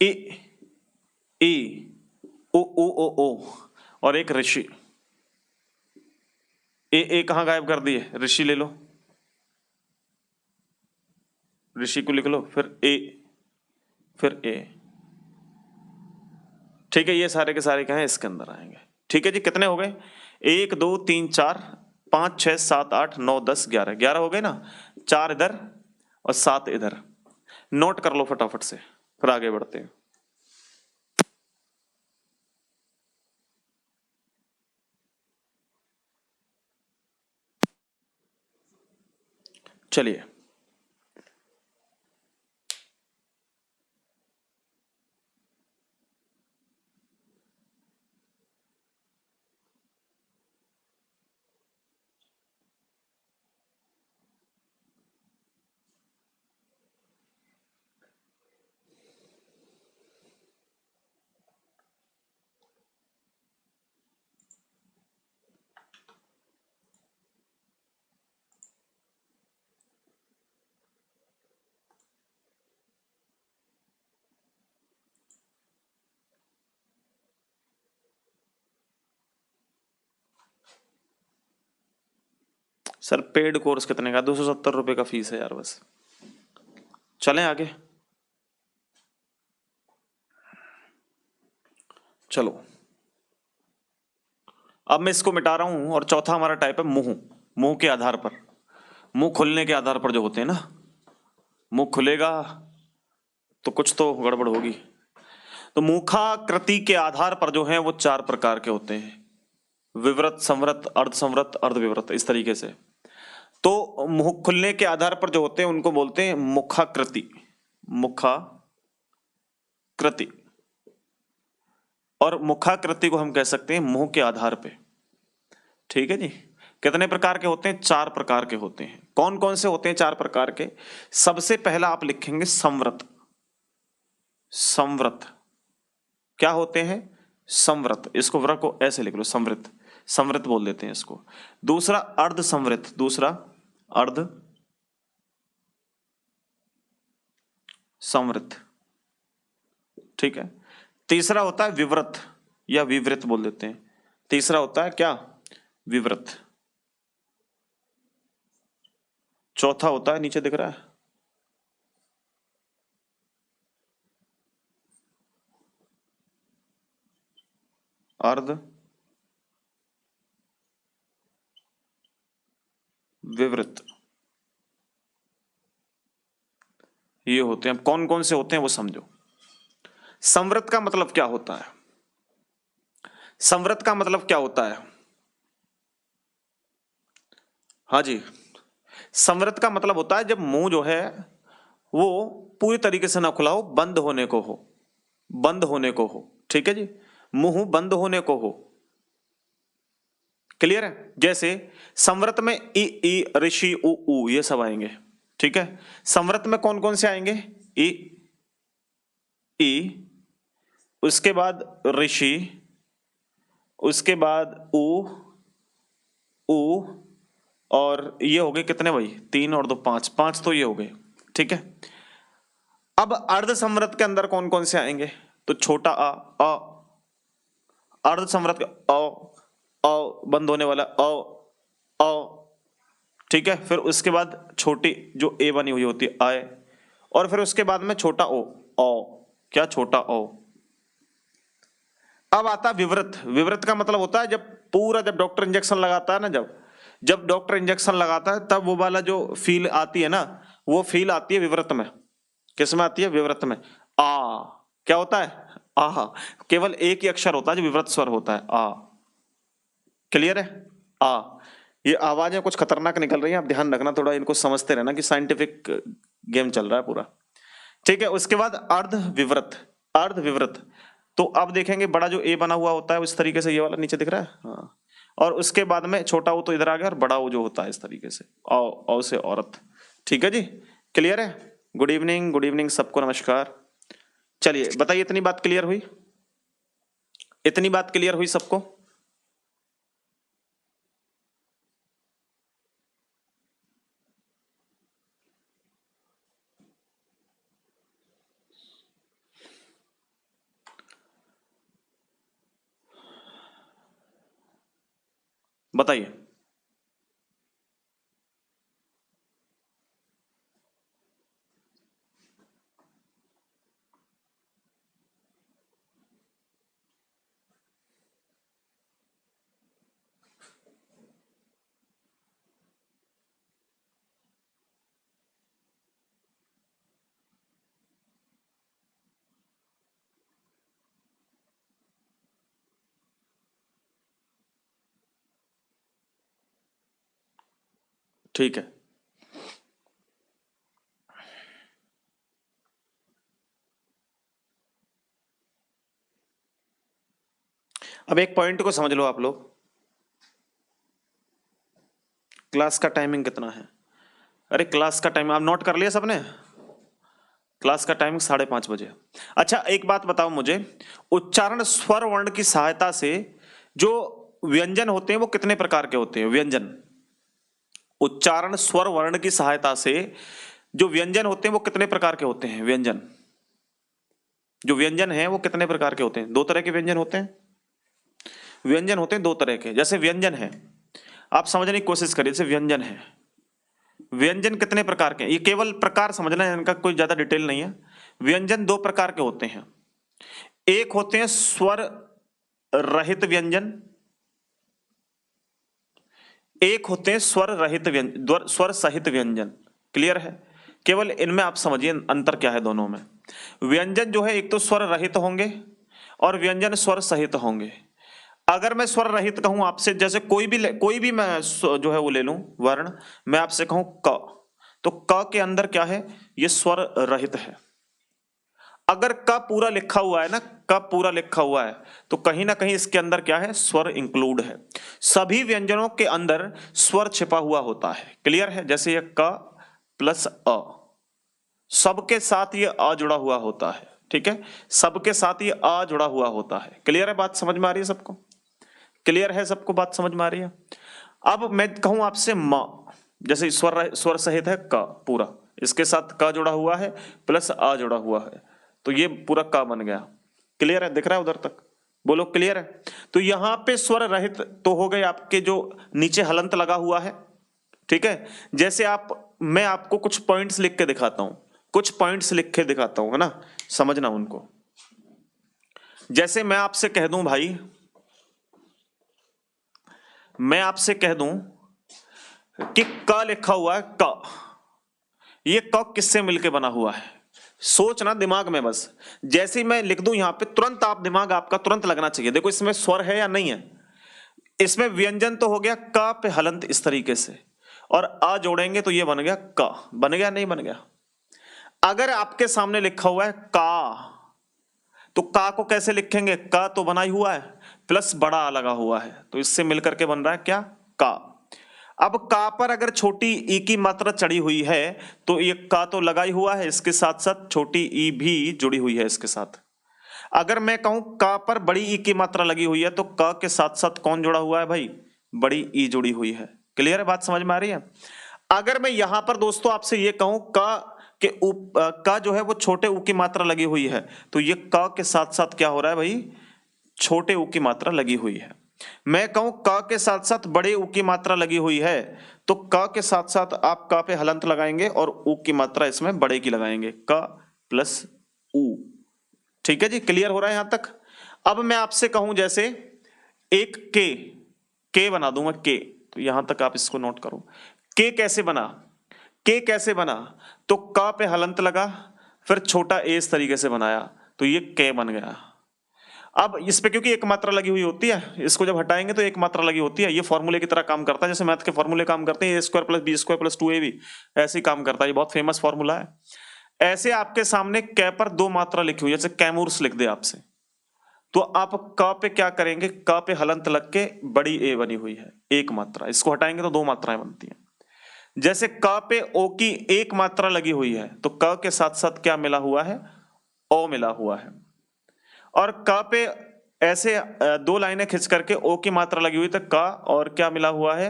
इ ई, ओ और एक ऋषि। ए कहां गायब कर दिए, ऋषि ले लो, ऋषि को लिख लो, फिर ए, फिर ए। ठीक है, ये सारे के सारे क्या है, इसके अंदर आएंगे। ठीक है जी, कितने हो गए, 1 2 3 4 5 6 7 8 9 10 11, 11 हो गए ना, 4 इधर और 7 इधर। नोट कर लो फटाफट से, फिर आगे बढ़ते हैं। चलिए, सर पेड कोर्स कितने का, 270 रुपए का फीस है यार बस। चलें आगे, चलो अब मैं इसको मिटा रहा हूं, और चौथा हमारा टाइप है मुंह। मुंह के आधार पर, मुंह खुलने के आधार पर जो होते हैं ना, मुंह खुलेगा तो कुछ तो गड़बड़ होगी। तो मुखाकृति के आधार पर जो है वो 4 प्रकार के होते हैं, विवृत, संवृत, अर्धसंवृत, अर्धविवृत, इस तरीके से। तो मुंह खुलने के आधार पर जो होते हैं उनको बोलते हैं मुखाकृति, मुखाकृति। और मुखाकृति को हम कह सकते हैं मुंह के आधार पे। ठीक है जी, कितने प्रकार के होते हैं, 4 प्रकार के होते हैं। कौन कौन से होते हैं 4 प्रकार के, सबसे पहला आप लिखेंगे संवृत। संवृत क्या होते हैं, संवृत, इसको व्र को ऐसे लिख लो, संवृत, संवृत बोल देते हैं इसको। दूसरा अर्ध संवृत, दूसरा अर्ध संवृत। ठीक है, तीसरा होता है विवृत या विवृत बोल देते हैं, तीसरा होता है क्या, विवृत। चौथा होता है, नीचे दिख रहा है, अर्ध विवृत। ये होते हैं, अब कौन कौन से होते हैं वो समझो। संवृत का मतलब क्या होता है, संवृत का मतलब क्या होता है, हाँ जी, संवृत का मतलब होता है जब मुंह जो है वो पूरी तरीके से ना खुला हो, बंद होने को हो, बंद होने को हो। ठीक है जी, मुंह बंद होने को हो। क्लियर है, जैसे संवृत में ई ऋषि उ ये सब आएंगे। ठीक है, संवृत में कौन कौन से आएंगे, ई, उसके बाद ऋषि, उसके बाद उ, और ये हो गए कितने भाई, 3 और 2 5, 5 तो ये हो गए। ठीक है, अब अर्ध संवृत के अंदर कौन कौन से आएंगे, तो छोटा अ, अर्ध संवृत का बंद होने वाला अ। ठीक है, फिर उसके बाद छोटी जो ए बनी हुई होती है आए, और फिर उसके बाद में छोटा ओ, क्या, छोटा ओ। अब आता विवृत। विवृत का मतलब होता है जब पूरा, जब डॉक्टर इंजेक्शन लगाता है ना, जब डॉक्टर इंजेक्शन लगाता है तब वो वाला जो फील आती है ना, वो फील आती है विवृत में। किस में आती है, विवृत में। क्या होता है, आ, केवल एक ही अक्षर होता है जो विवृत स्वर होता है, आ। क्लियर है, आ। ये आवाजें कुछ खतरनाक निकल रही हैं, आप ध्यान रखना, थोड़ा इनको समझते रहना कि साइंटिफिक गेम चल रहा है पूरा। ठीक है, उसके बाद अर्ध विवृत, अर्ध विवृत। तो अब देखेंगे बड़ा जो ए बना हुआ होता है उस तरीके से, ये वाला नीचे दिख रहा है, हाँ, और उसके बाद में छोटा ओ तो इधर आ गया और बड़ा ओ जो होता है इस तरीके से, औ से औरत। ठीक है जी, क्लियर है? गुड इवनिंग सबको, नमस्कार। चलिए बताइए, इतनी बात क्लियर हुई? इतनी बात क्लियर हुई सबको? बताइए। ठीक है, अब एक पॉइंट को समझ लो आप लोग। क्लास का टाइमिंग कितना है? अरे क्लास का टाइम आप नोट कर लिया सबने? क्लास का टाइमिंग 5:30 बजे। अच्छा एक बात बताओ मुझे, उच्चारण स्वर वर्ण की सहायता से जो व्यंजन होते हैं वो कितने प्रकार के होते हैं? व्यंजन, उच्चारण स्वर वर्ण की सहायता से जो व्यंजन होते हैं वो कितने प्रकार के होते हैं? व्यंजन, जो व्यंजन है वो कितने प्रकार के होते हैं? 2 तरह के व्यंजन होते हैं। व्यंजन होते हैं 2 तरह के। जैसे व्यंजन है, आप समझने की कोशिश करिए। जैसे व्यंजन है, व्यंजन कितने प्रकार के हैं? ये केवल प्रकार समझना है, इनका कोई ज्यादा डिटेल नहीं है। व्यंजन 2 प्रकार के होते हैं। एक होते हैं स्वर रहित व्यंजन, एक होते हैं स्वर रहित व्यंजन, स्वर सहित व्यंजन। क्लियर है? केवल इनमें आप समझिए अंतर क्या है दोनों में। व्यंजन जो है एक तो स्वर रहित होंगे और व्यंजन स्वर सहित होंगे। अगर मैं स्वर रहित कहूं आपसे, जैसे कोई भी मैं जो है वो ले लूं वर्ण, मैं आपसे कहूं क, तो क के अंदर क्या है? ये स्वर रहित है। अगर क पूरा लिखा हुआ है ना, क पूरा लिखा हुआ है, तो कहीं ना कहीं इसके अंदर क्या है? स्वर इंक्लूड है। सभी व्यंजनों के अंदर स्वर छिपा हुआ होता है। क्लियर है? जैसे ये क प्लस अ, सबके साथ ये अ जुड़ा हुआ होता है। ठीक है, सबके साथ ये अ जुड़ा हुआ होता है। क्लियर है? बात समझ में आ रही है सबको? क्लियर है सबको? बात समझ में आ रही है? अब मैं कहूं आपसे म, जैसे स्वर सहित है क पूरा, इसके साथ क जुड़ा हुआ है प्लस आ जुड़ा हुआ है, तो ये पूरा क बन गया। क्लियर है? दिख रहा है उधर तक? बोलो क्लियर है? तो यहां पे स्वर रहित तो हो गए आपके, जो नीचे हलंत लगा हुआ है। ठीक है, जैसे मैं आपको कुछ पॉइंट्स लिख के दिखाता हूं, कुछ पॉइंट्स लिख के दिखाता हूं, है ना, समझना उनको। जैसे मैं आपसे कह दूं भाई, मैं आपसे कह दूं कि क लिखा हुआ है क, ये क किससे मिलके बना हुआ है? सोचना दिमाग में बस। जैसे ही मैं लिख दूं यहां पे, तुरंत दिमाग आपका तुरंत लगना चाहिए। देखो इसमें स्वर है या नहीं है? इसमें व्यंजन तो हो गया, क पे हलंत इस तरीके से, और आ जोड़ेंगे तो ये बन गया क। बन गया नहीं बन गया? अगर आपके सामने लिखा हुआ है का, तो का को कैसे लिखेंगे? का तो बना ही हुआ है, प्लस बड़ा आ लगा हुआ है, तो इससे मिलकर के बन रहा है क्या? का। अब का पर अगर छोटी ई की मात्रा चढ़ी हुई है, तो ये का तो लगा ही हुआ है, इसके साथ साथ छोटी ई भी जुड़ी हुई है इसके साथ। अगर मैं कहूं का पर बड़ी ई की मात्रा लगी हुई है, तो का के साथ साथ कौन जुड़ा हुआ है भाई? बड़ी ई जुड़ी हुई है। क्लियर है? बात समझ में आ रही है? अगर मैं यहां पर दोस्तों आपसे ये कहूं का जो है वो छोटे ऊ की मात्रा लगी हुई है, तो ये का के साथ साथ क्या हो रहा है भाई? छोटे ऊ की मात्रा लगी हुई है। मैं कहूं क के साथ साथ बड़े ऊ की मात्रा लगी हुई है, तो क के साथ साथ आप क पे हलंत लगाएंगे और ऊ की मात्रा इसमें बड़े की लगाएंगे, क प्लस ऊ। ठीक है जी, क्लियर हो रहा है यहां तक? अब मैं आपसे कहूं जैसे एक के बना दूंगा के, तो यहां तक आप इसको नोट करो। के कैसे बना? के कैसे बना? तो क पे हलंत लगा, फिर छोटा ए इस तरीके से बनाया, तो ये के बन गया। अब इस पे क्योंकि एक मात्रा लगी हुई होती है, इसको जब हटाएंगे तो एक मात्रा लगी होती है, ये फॉर्मूले की तरह काम करता है, जैसे मैथ के फॉर्मूले काम करते हैं, A square plus B square plus 2ab, ऐसे ही काम करता है। ये बहुत फेमस फॉर्मूला है। ऐसे आपके सामने कै पर 2 मात्रा लिखी हुई है, जैसे कैमूर्स लिख दे आपसे, तो आप क पे क्या करेंगे, क पे हलंत लग के बड़ी ए बनी हुई है, एक मात्रा, इसको हटाएंगे तो दो मात्राएं बनती हैं। जैसे क पे ओ की एक मात्रा लगी हुई है तो क के साथ साथ क्या मिला हुआ है, ओ मिला हुआ है। और क पे ऐसे दो लाइनें खिंच करके ओ की मात्रा लगी हुई तो क और क्या मिला हुआ है,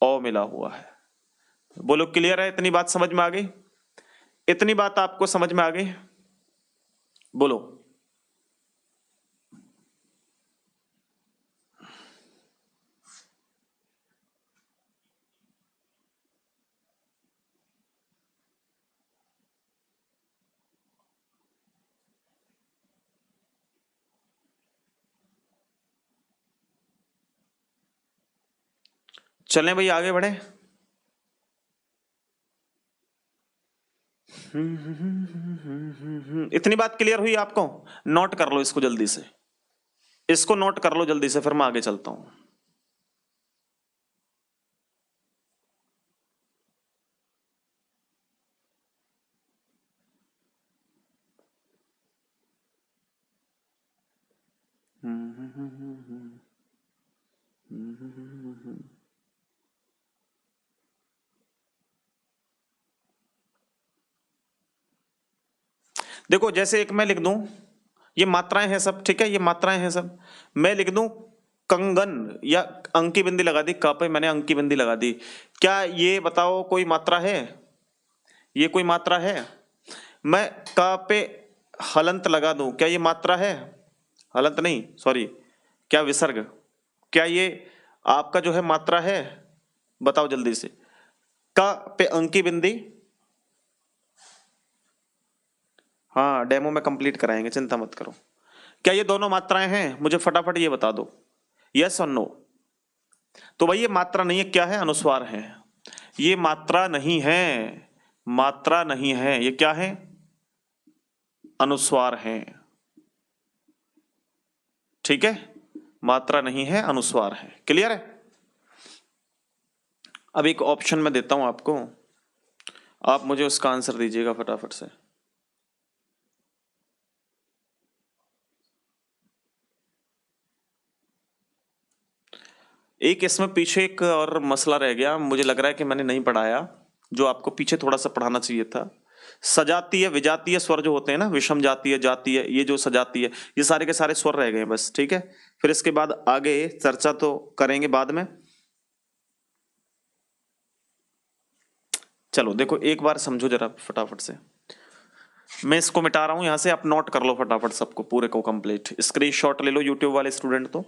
ओ मिला हुआ है। बोलो क्लियर है, इतनी बात समझ में आ गई? इतनी बात आपको समझ में आ गई? बोलो। चलें भाई आगे बढ़े। इतनी बात क्लियर हुई आपको? नोट कर लो इसको जल्दी से, इसको नोट कर लो जल्दी से, फिर मैं आगे चलता हूं। देखो जैसे एक मैं लिख दूं, ये मात्राएं हैं सब, ठीक है, ये मात्राएं हैं सब। मैं लिख दूं कंगन, या अंकी बिंदी लगा दी, क पे मैंने अंकी बिंदी लगा दी। क्या ये बताओ कोई मात्रा है? ये कोई मात्रा है? मैं क पे हलंत लगा दूं, क्या ये मात्रा है? हलंत नहीं, सॉरी, क्या विसर्ग? क्या ये आपका जो है मात्रा है? बताओ जल्दी से। क पे अंकी बिंदी, हाँ डेमो में कंप्लीट कराएंगे, चिंता मत करो। क्या ये दोनों मात्राएं हैं? मुझे फटाफट ये बता दो, यस और नो। तो भाई ये मात्रा नहीं है, क्या है? अनुस्वार है। ये मात्रा नहीं है, मात्रा नहीं है, ये क्या है? अनुस्वार है, ठीक है, मात्रा नहीं है, अनुस्वार है। क्लियर है? अब एक ऑप्शन में देता हूं आपको, आप मुझे उसका आंसर दीजिएगा फटाफट से। एक इसमें पीछे एक और मसला रह गया, मुझे लग रहा है कि मैंने नहीं पढ़ाया, जो आपको पीछे थोड़ा सा पढ़ाना चाहिए था। सजातीय विजातीय स्वर जो होते हैं ना, विषम जातीय, जातीय, ये जो सजातीय, ये सारे के सारे स्वर रह गए बस, ठीक है। फिर इसके बाद आगे चर्चा तो करेंगे बाद में। चलो देखो एक बार समझो जरा फटाफट से, मैं इसको मिटा रहा हूं यहां से, आप नोट कर लो फटाफट सबको, पूरे को कंप्लीट स्क्रीनशॉट ले लो, यूट्यूब वाले स्टूडेंट तो,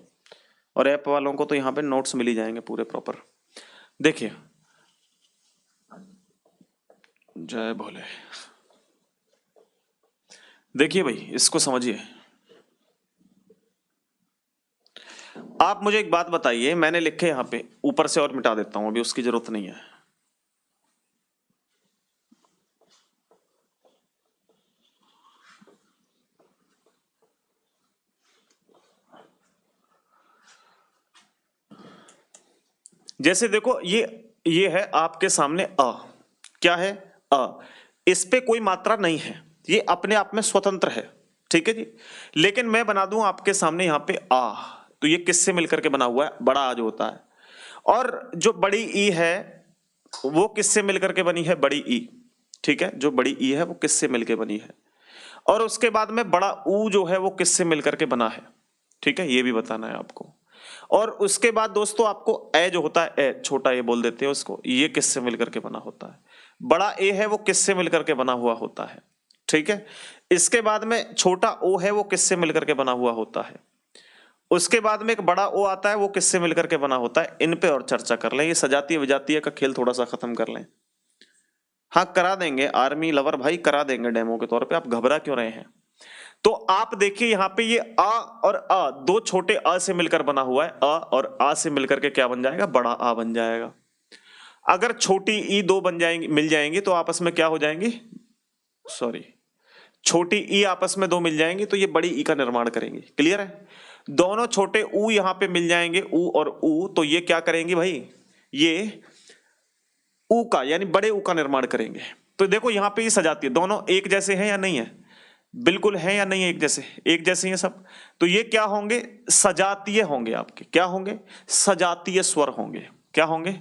और ऐप वालों को तो यहाँ पे नोट्स मिल ही जाएंगे पूरे प्रॉपर। देखिए, जय भोले। देखिए भाई इसको समझिए। आप मुझे एक बात बताइए, मैंने लिखे यहाँ पे ऊपर से, और मिटा देता हूं, अभी उसकी जरूरत नहीं है। जैसे देखो ये है आपके सामने अ, क्या है? अ। इस पे कोई मात्रा नहीं है, ये अपने आप में स्वतंत्र है, ठीक है जी। लेकिन मैं बना दूं आपके सामने यहाँ पे आ, तो ये किससे मिलकर के बना हुआ है? बड़ा आ जो होता है। और जो बड़ी ई है वो किससे मिलकर के बनी है? बड़ी ई, ठीक है, जो बड़ी ई है वो किससे मिलकर बनी है? और उसके बाद में बड़ा ऊ जो है वो किससे मिलकर के बना है? ठीक है, ये भी बताना है आपको। और उसके बाद दोस्तों आपको ए जो होता है, ए छोटा ए बोल देते हैं उसको, ये किससे मिलकर के बना होता है? बड़ा ए है वो किससे मिलकर के बना हुआ होता है? ठीक है। इसके बाद में छोटा ओ है वो किससे मिलकर के बना हुआ होता है? उसके बाद में एक बड़ा ओ आता है, वो किससे मिलकर के बना होता है? इन पे और चर्चा कर लें, ये सजातीय विजातीय का खेल थोड़ा सा खत्म कर लें। हाँ करा देंगे, आर्मी लवर भाई करा देंगे डेमो के तौर पे, आप घबरा क्यों रहे हैं? तो आप देखिए यहाँ पे ये आ और अ, दो छोटे अ से मिलकर बना हुआ है, अ और आ से मिलकर के क्या बन जाएगा? बड़ा आ बन जाएगा। अगर छोटी ई दो बन जाएंगी, मिल जाएंगी, तो आपस में क्या हो जाएंगी? सॉरी, छोटी ई आपस में दो मिल जाएंगी तो ये बड़ी ई का निर्माण करेंगी। क्लियर है? दोनों छोटे ऊ यहां पे मिल जाएंगे, ऊ और ऊ, तो ये क्या करेंगे भाई? ये ऊ का यानी बड़े ऊ का निर्माण करेंगे। तो देखो यहां पे ये सजाती है, दोनों एक जैसे हैं या नहीं है? बिल्कुल है या नहीं है एक जैसे? एक जैसे ये सब। तो ये क्या होंगे? सजातीय होंगे आपके। क्या होंगे? सजातीय स्वर होंगे। क्या होंगे?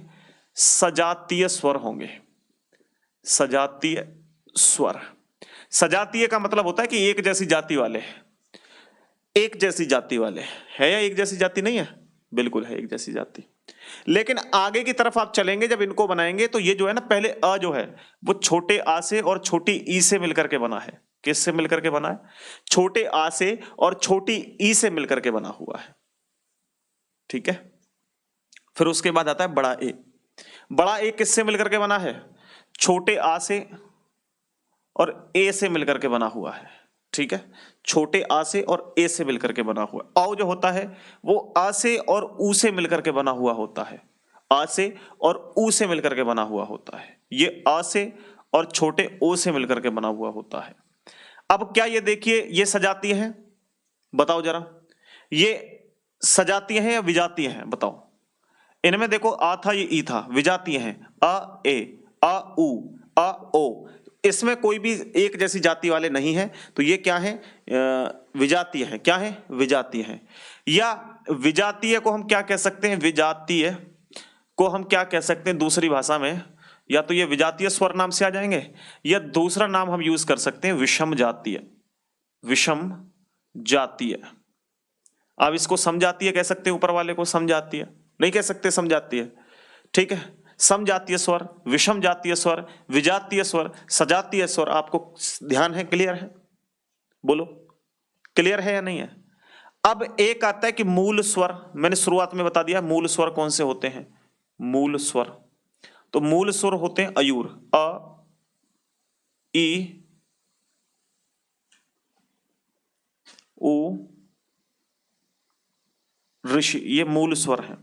सजातीय स्वर होंगे। सजातीय स्वर। सजातीय का मतलब होता है कि एक जैसी जाति वाले। एक जैसी जाति वाले है या एक जैसी जाति नहीं है? बिल्कुल है एक जैसी जाति। लेकिन आगे की तरफ आप चलेंगे जब इनको बनाएंगे तो ये जो है ना, पहले अ जो है वो छोटे आ से और छोटी ई से मिलकर के बना है। किससे मिलकर के बना है? छोटे आ से और छोटी ई से मिलकर के बना हुआ है। ठीक है। फिर उसके बाद आता है बड़ा ए। बड़ा ए किससे मिलकर के बना है? छोटे आ से और ए से मिलकर के बना हुआ है। ठीक है। छोटे आ से और ए से मिलकर के बना हुआ। औ जो होता है वो आ से और ऊ से मिलकर के बना हुआ होता है। आ से और ऊ से मिलकर के बना हुआ होता है। ये आ से और छोटे ओ से मिलकर के बना हुआ होता है। अब क्या ये देखिए, ये सजातीय है? बताओ जरा, ये सजातीय है या विजातीय है? बताओ। इनमें देखो आ था, ये ई था, विजातीय है। अ ए, अ उ, अ ओ। इसमें कोई भी एक जैसी जाति वाले नहीं है, तो ये क्या है? विजातीय है। क्या है? विजातीय है। या विजातीय को हम क्या कह सकते हैं? विजातीय को हम क्या कह सकते हैं दूसरी भाषा में? या तो ये विजातीय स्वर नाम से आ जाएंगे, या दूसरा नाम हम यूज कर सकते हैं विषम जातीय। विषम जातीय। अब इसको समजातीय कह सकते हैं, ऊपर वाले को समजातीय नहीं कह सकते, समजातीय। ठीक है। समजातीय स्वर, विषम जातीय स्वर, विजातीय स्वर, सजातीय स्वर। आपको ध्यान है? क्लियर है? बोलो, क्लियर है या नहीं है? अब एक आता है कि मूल स्वर। मैंने शुरुआत में बता दिया मूल स्वर कौन से होते हैं। मूल स्वर, तो मूल स्वर होते हैं अयूर, अ ई उ ऋषि, ये मूल स्वर हैं।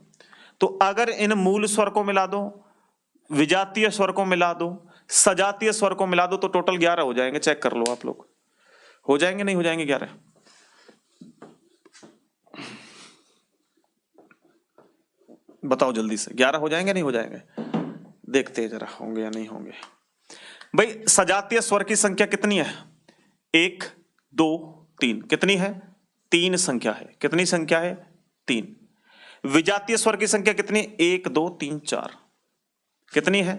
तो अगर इन मूल स्वर को मिला दो, विजातीय स्वर को मिला दो, सजातीय स्वर को मिला दो, तो टोटल 11 हो जाएंगे। चेक कर लो आप लोग, हो जाएंगे नहीं हो जाएंगे 11? बताओ जल्दी से, 11 हो जाएंगे नहीं हो जाएंगे? देखते हैं जरा होंगे या नहीं होंगे। भाई सजातीय स्वर की संख्या कितनी है? 1 2 3। कितनी है? 3 संख्या है। कितनी संख्या है? 3। विजातीय स्वर की संख्या कितनी? 1 2 3 4। कितनी है?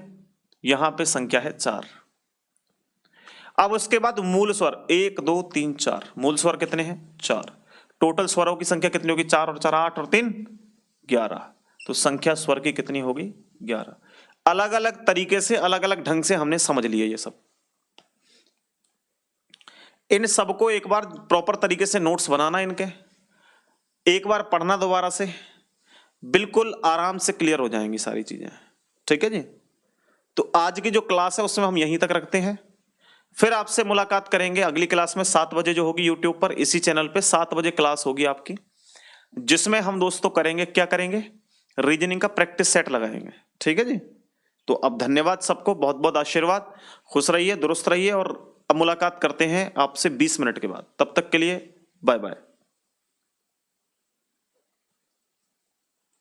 यहां पे संख्या है 4। अब उसके बाद मूल स्वर 1 2 3 4। मूल स्वर कितने हैं? 4। टोटल स्वरों की संख्या कितनी होगी? 4 और 4 8 और 3 11। तो संख्या स्वर की कितनी होगी? 11। अलग अलग तरीके से, अलग अलग ढंग से हमने समझ लिया ये सब। इन सबको एक बार प्रॉपर तरीके से नोट्स बनाना, इनके एक बार पढ़ना दोबारा से, बिल्कुल आराम से क्लियर हो जाएंगी सारी चीजें। ठीक है जी। तो आज की जो क्लास है उसमें हम यहीं तक रखते हैं। फिर आपसे मुलाकात करेंगे अगली क्लास में 7 बजे जो होगी यूट्यूब पर, इसी चैनल पे 7 बजे क्लास होगी आपकी, जिसमें हम दोस्तों करेंगे, क्या करेंगे? रीजनिंग का प्रैक्टिस सेट लगाएंगे। ठीक है जी। तो अब धन्यवाद सबको, बहुत बहुत आशीर्वाद। खुश रहिए, दुरुस्त रहिए, और अब मुलाकात करते हैं आपसे 20 मिनट के बाद। तब तक के लिए बाय बाय।